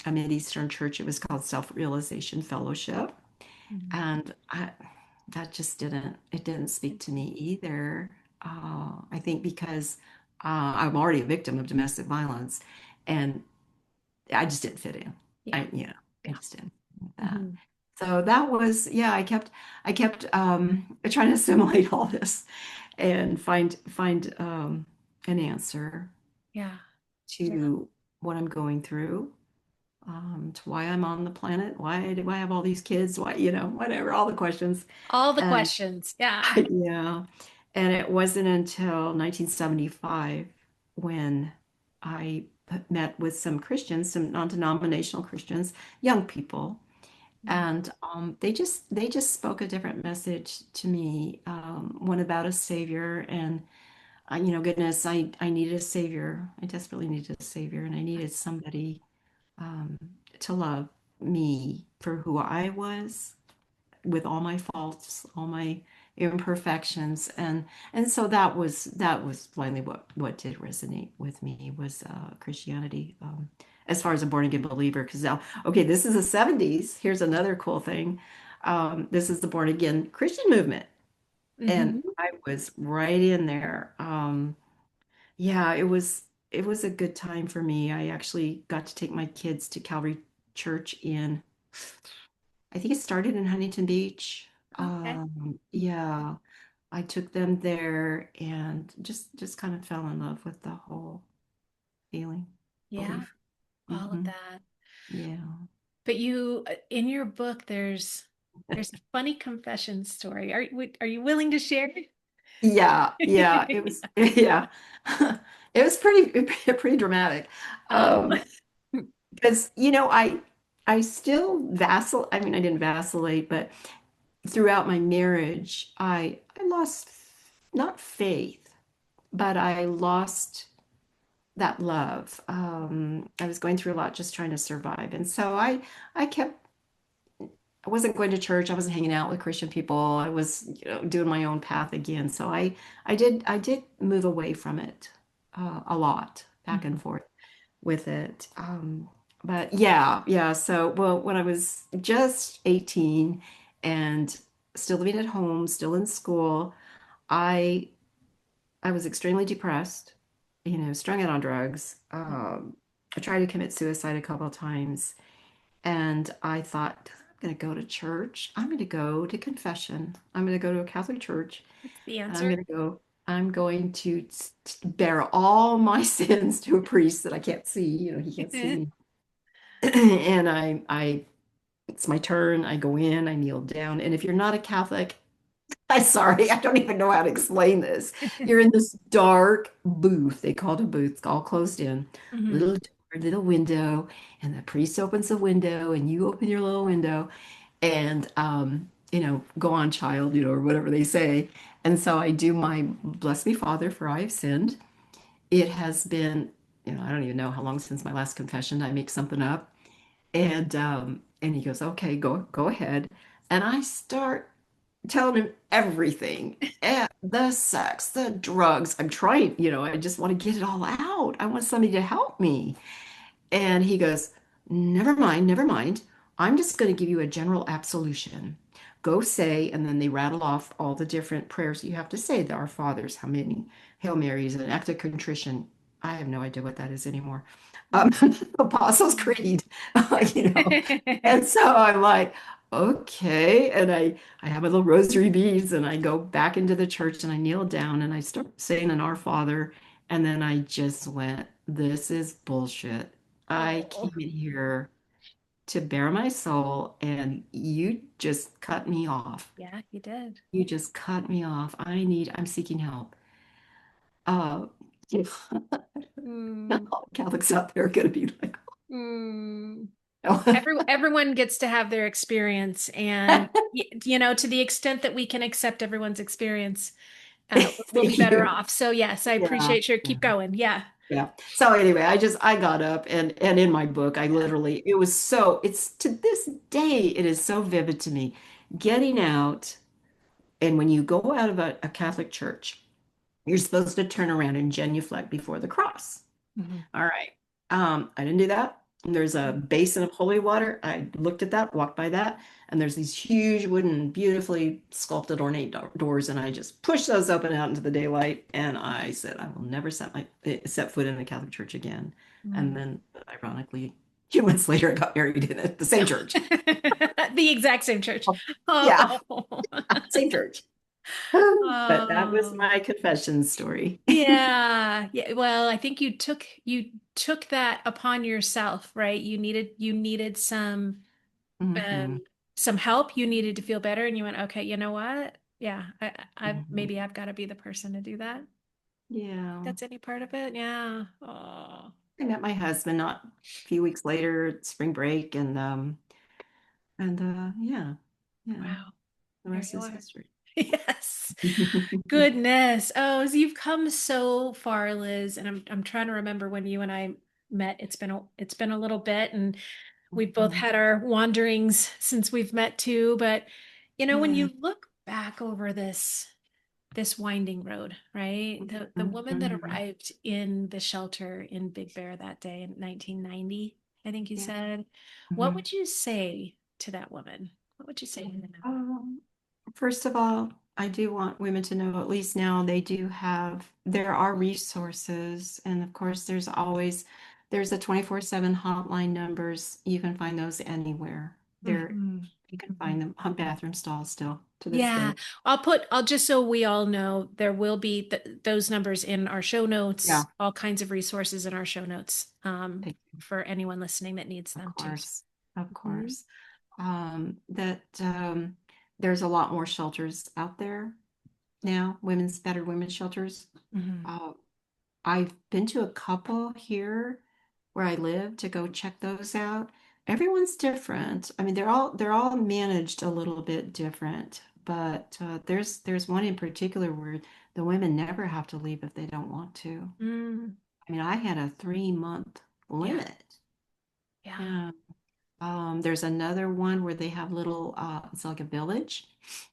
Mideastern church. It was called Self-Realization Fellowship. Mhm. And that just it didn't speak to me either. I think because I'm already a victim of domestic violence and I just didn't fit in. Yeah. I Yeah. just didn't with that. Hmm. So that was, yeah, I kept trying to assimilate all this and find an answer Yeah. Yeah. to what I'm going through, to why I'm on the planet, why do I have all these kids, why, whatever, all the questions. All the And questions. Yeah. yeah, and it wasn't until 1975 when I met with some Christians, some non-denominational Christians, young people, Mm. and they just spoke a different message to me, one about a savior, and goodness, I needed a savior. I desperately needed a savior, and I needed somebody um, to love me for who I was with all my faults, all my imperfections, and so that was finally what did resonate with me was Christianity, as far as a born again believer. Because now, okay, this is the 70s. Here's another cool thing. This is the born again Christian movement, and Hmm. I was right in there. Yeah, it was a good time for me. I actually got to take my kids to Calvary Church in I think it started in Huntington Beach. Okay. Yeah, I took them there and just kind of fell in love with the whole feeling, Yeah. belief. All of Hmm. that. Yeah. But in your book, there's a funny confession story. Are you willing to share? Yeah, yeah, it was yeah. It was pretty pretty dramatic. Oh. Um, because I I still vacillate. I mean, I didn't vacillate, but throughout my marriage, I lost not faith, but I lost that love. I was going through a lot just trying to survive. And so I kept, I wasn't going to church. I wasn't hanging out with Christian people. I was, doing my own path again. So I did move away from it a lot, back and Mhm. forth with it. But yeah, yeah. So, well, when I was just 18 and still living at home, still in school, I I was extremely depressed, strung out on drugs. I tried to commit suicide a couple of times, and I thought, I'm going to go to church. I'm going to go to confession. I'm going to go to a Catholic church, That's the and I'm answer. going to go. I'm going to bear all my sins to a priest that I can't see. He can't see me. And it's my turn. I go in, I kneel down. And if you're not a Catholic, I'm sorry, I don't even know how to explain this. You're in this dark booth. They call it a booth. It's all closed in. Mhm. Little door, little window, and the priest opens the window, and you open your little window, and go on, child, or whatever they say. And so I do my bless me, Father, for I have sinned. It has been, I don't even know how long since my last confession. I make something up, and he goes, okay, go ahead. And I start telling him everything. The sex, the drugs. I'm trying, I just want to get it all out. I want somebody to help me. And he goes, never mind, never mind. I'm just going to give you a general absolution. Go say, and then they rattle off all the different prayers you have to say. The Our Fathers, how many Hail Marys, an act of contrition. I have no idea what that is anymore. Um, Apostles' Creed, you know. And so I'm like, okay. And I have my little rosary beads and I go back into the church and I kneel down and I start saying an Our Father. And then I just went, this is bullshit. I Oh, came in here to bare my soul and you just cut me off. yeah, you did. You just cut me off. I'm seeking help. Uh, you know, Mm, Catholics out there are going to be like, mm. oh. Everyone gets to have their experience, and to the extent that we can accept everyone's experience, we'll be Thank better you. off. So yes, I Yeah. appreciate your Yeah. keep going. Yeah. Yeah. So anyway, I got up and in my book, I Yeah. literally, it's to this day, it is so vivid to me. Getting out, and when you go out of a Catholic church, you're supposed to turn around and genuflect before the cross. Mhm. All right. I didn't do that. There's a basin of holy water. I looked at that, walked by that, and there's these huge wooden, beautifully sculpted, ornate doors, and I just pushed those open out into the daylight. And I said, I will never set foot in a Catholic church again. And Mm. then, ironically, a few months later, I got married in the same church. The exact same church. Oh, yeah, Oh. same church. But that was Oh. my confession story. Yeah. Yeah. Well, I think you took that upon yourself, right? You needed Hmm. some help. You needed to feel better, and you went, okay, you know what? Yeah, Hmm. maybe I've got to be the person to do that. Yeah. That's any part of it. Yeah. Oh, I met my husband not a few weeks later at spring break, and yeah, yeah, wow. the There rest you is are. history. Yes. Goodness. Oh, so you've come so far, Liz, and I'm trying to remember when you and I met. It's been a little bit, and we've both Mhm. had our wanderings since we've met too. But when Yeah. you look back over this winding road, right? The Mhm. woman that Mhm. arrived in the shelter in Big Bear that day in 1990, I think you Yeah. said. What Mhm. would you say to that woman? What would you say to her now? Um, First of all, I do want women to know, at least now there are resources. And of course, there's a 24/7 hotline numbers. You can find those anywhere. Mhm. You can Mhm. find them on bathroom stalls still to this Yeah, day. I'll just so we all know, there will be those numbers in our show Yeah. notes, all kinds of resources in our show notes, Thank for anyone listening that needs Of them too. course, of Mhm. course. That there's a lot more shelters out there now, battered women's shelters. Mhm. Uh, I've been to a couple here where I live to go check those out, everyone's different. I mean, they're all managed a little bit different, but there's one in particular where the women never have to leave if they don't want to. Mm, I mean, I had a 3 month yeah, limit. yeah. Yeah. There's another one where they have little, it's like a village,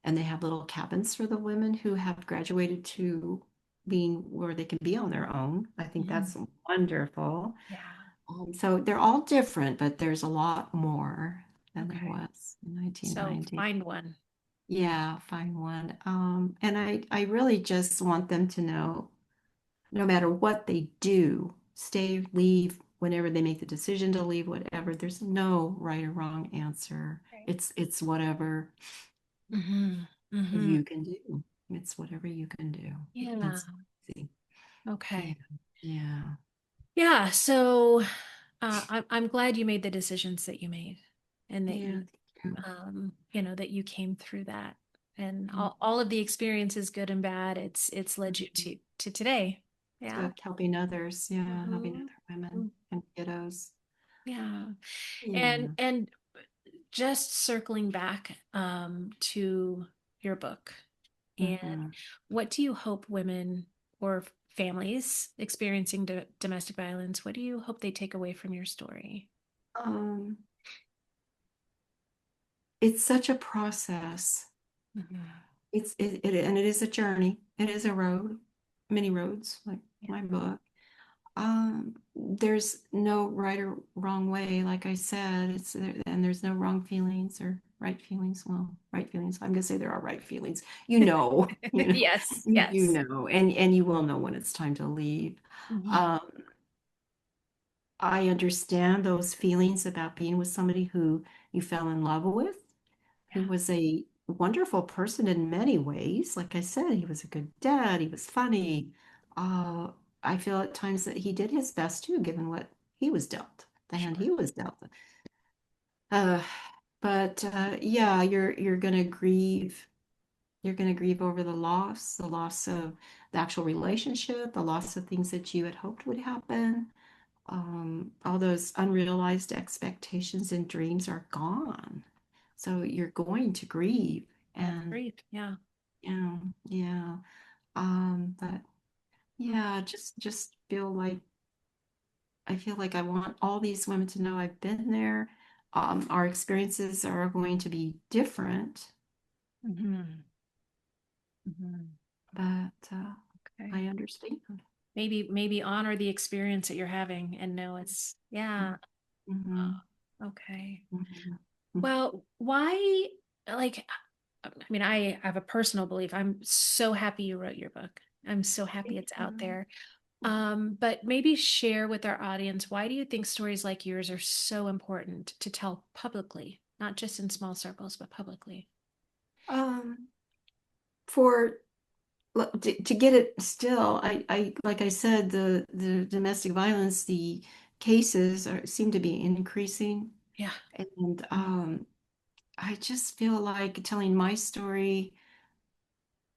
and they have little cabins for the women who have graduated to being where they can be on their own. I think Mhm. that's wonderful. Yeah. So they're all different, but there's a lot more than there Okay. was in So 1990. find one. Yeah, find one. And I really just want them to know no matter what they do, stay, leave, whenever they make the decision to leave, whatever, there's no right or wrong answer. Right. It's whatever Mm-hmm. Mm-hmm. you can do. It's whatever you can do. Yeah. It's easy. Yeah. Okay. Yeah. Yeah. So I'm glad you made the decisions that you made and that Yeah. Thank that you came through that and you. all of the experiences, good and bad, it's led you Mhm. to today. Yeah. To helping others. Yeah. Helping Hmm. other women and kiddos. Yeah. And Yeah. just circling back to your book and Hmm. what do you hope women or families experiencing domestic violence, what do you hope they take away from your story? Um, it's such a process. Mhm. And it is a journey. It is a road, many roads, like Yeah, my book. There's no right or wrong way, like I said. And there's no wrong feelings or right feelings. Well, right feelings. I'm gonna say there are right feelings. You know, yes, you yes. know, and you will know when it's time to leave. Mhm. Um, I understand those feelings about being with somebody who you fell in love with, who Yeah, was a wonderful person in many ways. Like I said, he was a good dad, he was funny. Uh, I feel at times that he did his best too, given what he was dealt, the hand sure. he was dealt. Uh, but yeah, you're gonna grieve. You're gonna grieve over the loss of the actual relationship, the loss of things that you had hoped would happen. All those unrealized expectations and dreams are gone. So you're going to grieve. That's And grief. Yeah. yeah. But yeah, just feel like I want all these women to know I've been there. Our experiences are going to be different, Hmm. Hmm. but Okay. I understand. Maybe honor the experience that you're having and know it's yeah. Mhm, Okay. mhm, mhm. Well, why like I mean, I have a personal belief. I'm so happy you wrote your book. I'm so happy Thank it's out you. there. But maybe share with our audience, why do you think stories like yours are so important to tell publicly, not just in small circles, but publicly? Um, for to get it still, like I said, the domestic violence, the cases seem to be increasing, Yeah. and Mm. I just feel like telling my story,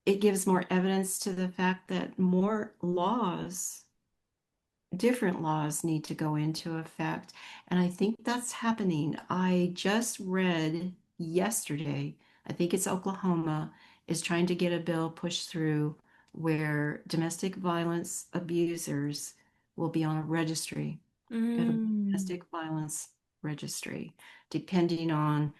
it gives more evidence to the fact that more laws, different laws need to go into effect. And I think that's happening. I just read yesterday, I think it's Oklahoma, is trying to get a bill pushed through where domestic violence abusers will be on a registry. It'll be a Mm, domestic violence registry, depending on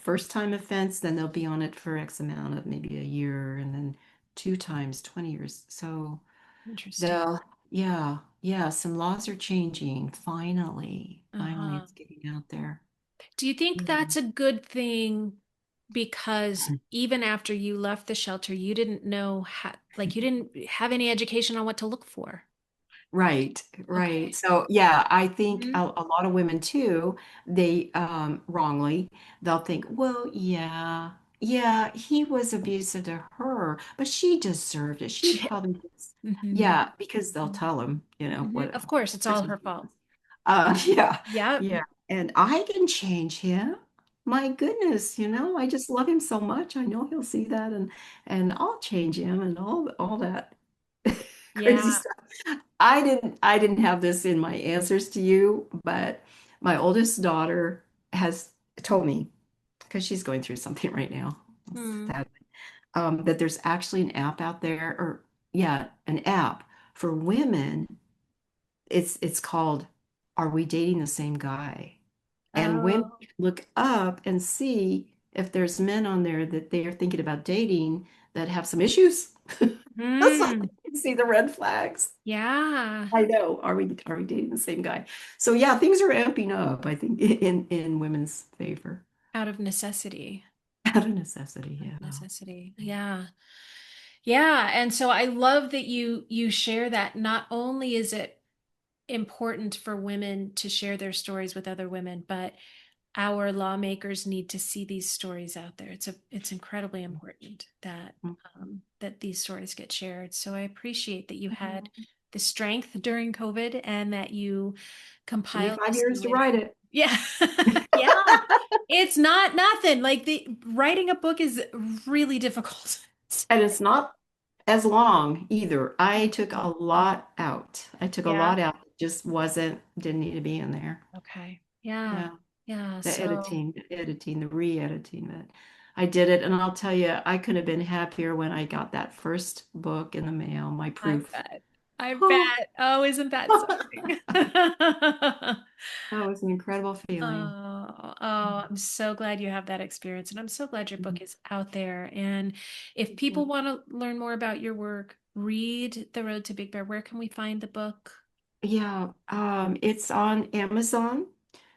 first time offense, then they'll be on it for X amount of maybe a year, and then two times 20 years. So interesting. they'll, yeah, yeah, some laws are changing. Finally, finally, Uh-huh. it's getting out there. Do you think Yeah. that's a good thing because even after you left the shelter, you didn't know how, like you didn't have any education on what to look for? Right, right. Okay. So yeah, I think Mhm. a lot of women too, they wrongly, they'll think, well, yeah, yeah, he was abusive to her, but she deserved it. She probably just, Mhm. yeah, because they'll tell them, Mhm. what Of course, it's all person her he fault. is. Yeah, Yep. yeah. And I can change him. My goodness, I just love him so much. I know he'll see that, and I'll change him and all that crazy Yeah. stuff. I didn't have this in my answers to you, but my oldest daughter has told me, because she's going through something right now, Hmm. sad, that there's actually an app out there, or yeah, an app for women. It's called Are We Dating the Same Guy? And women Oh. look up and see if there's men on there that they are thinking about dating that have some issues. So Hmm. you can see the red flags. Yeah. I know. Are we dating the same guy? So yeah, things are amping up, I think, in women's favor. Out of necessity. Out of necessity, Out of yeah. necessity. Yeah. Yeah. And so I love that you share that. Not only is it important for women to share their stories with other women, but our lawmakers need to see these stories out there. It's incredibly important that that these stories get shared. So I appreciate that you had the strength during COVID and that you Took me compiled five this in years a to way that write it. yeah. Yeah. It's not nothing. Like the writing a book is really difficult. And it's not as long either. I took a lot out. I took a Yeah. lot out. It just didn't need to be in there. Okay. Yeah. Yeah. Yeah. So The editing, the re-editing that I did it. And I'll tell you, I couldn't have been happier when I got that first book in the mail, my I proof. bet. I Oh, bet. Oh, isn't that something? that was an incredible feeling. Oh, I'm so glad you have that experience. And I'm so glad your book Mhm. is out there. And if people want to learn more about your work, read The Road to Big Bear. Where can we find the book? Yeah, it's on Amazon.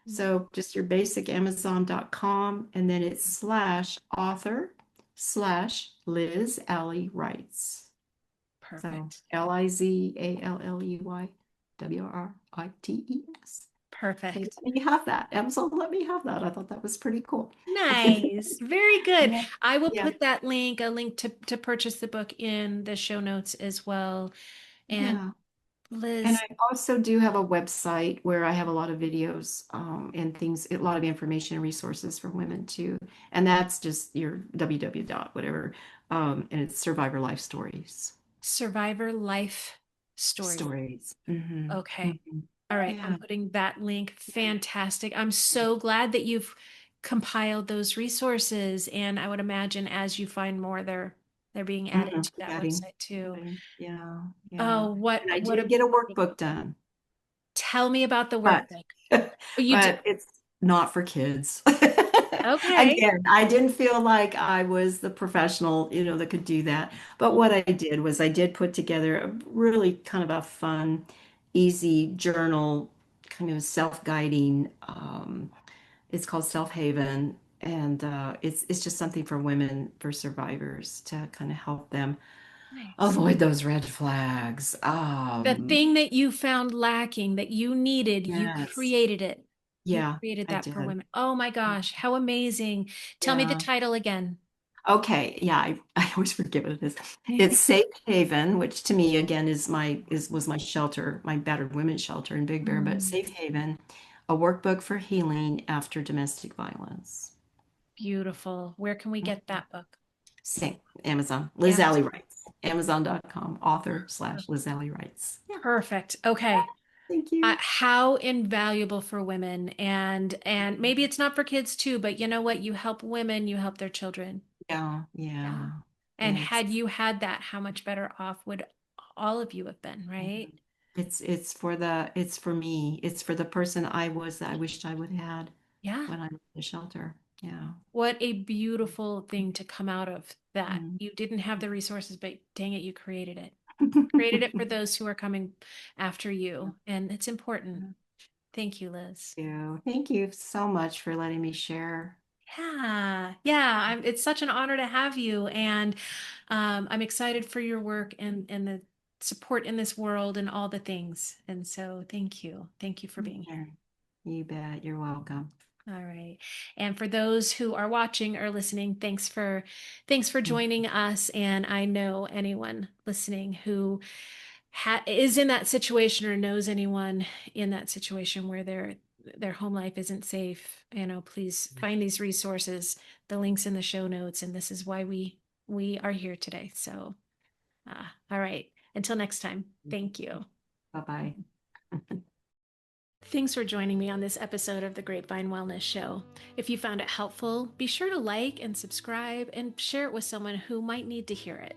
So just your basic Amazon.com, and then it's slash author slash Liz Alley Writes. So Perfect. LIZALLEYWRITES. They Perfect. let me have that. Amazon let me have that. I thought that was pretty cool. Nice. Very good. Yeah. I will Yeah. put that link, a link to purchase the book in the show notes as well. And Yeah. And Liz, I also do have a website where I have a lot of videos and things, a lot of information and resources for women too. And that's just your www dot whatever. And it's Survivor Life Stories. Survivor Life Story. Stories. Hmm. Okay. Hmm. All right. I'm Yeah. putting that link. Yeah. Fantastic. I'm so glad that you've compiled those resources. And I would imagine as you find more, they're being added to that Adding. website too. Yeah. Yeah. Oh, And I what did a get a workbook done. tell me about the But workbook. Oh, you did. but it's not for kids. Okay. Again, I didn't feel like I was the professional, that could do that. But what I did was I did put together a really kind of a fun, easy journal, kind of self-guiding. It's called Self Haven, and it's just something for women, for survivors, to kind of help them Nice. avoid those red flags. The thing that you found lacking that you needed, you Yes. created it. You Yeah, created I that for did. women. Oh my gosh, how amazing. Tell me the Yeah. title again. Okay. Yeah, I always forget what it is. It's Safe Haven, which to me again was my shelter, my battered women's shelter in Big Bear, but Mm, Safe Haven, a workbook for healing after domestic violence. beautiful. Where can we get that book? Same, Amazon. Liz Alley Amazon. Writes. Amazon.com, author slash Liz Alley Writes. Yeah. Perfect. Okay. Thank you. How invaluable for women and maybe it's not for kids too, but you know what? You help women, you help their children. Yeah, Yeah. yeah. And It's had you had that, how much better off would all of you have been, right? it's for me. It's for the person I was that I wished I would have had Yeah. when I was in the shelter. Yeah. What a beautiful thing to come out of that. Mm. You didn't have the resources, but dang it, you created it. Created it for those who are coming after you. And it's important. Thank you, Liz. Thank you so much for letting me share. Yeah, yeah. It's such an honor to have you, and I'm excited for your work and the support in this world and all the things. And so, thank you for being here. Sure. You bet. You're welcome. All right. And for those who are watching or listening, thanks for joining us. And I know anyone listening who is in that situation or knows anyone in that situation where their home life isn't safe, please find these resources, the links in the show notes, and this is why we are here today. So, all right. Until next time. Thank you. Bye-bye. Thanks for joining me on this episode of the Grapevine Wellness Show. If you found it helpful, be sure to like and subscribe and share it with someone who might need to hear it.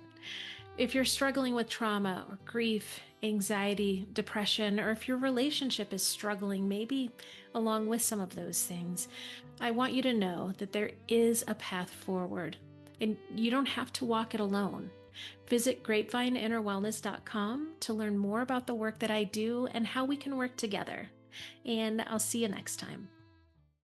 If you're struggling with trauma or grief, anxiety, depression, or if your relationship is struggling, maybe along with some of those things, I want you to know that there is a path forward and you don't have to walk it alone. Visit grapevineinnerwellness.com to learn more about the work that I do and how we can work together. And I'll see you next time.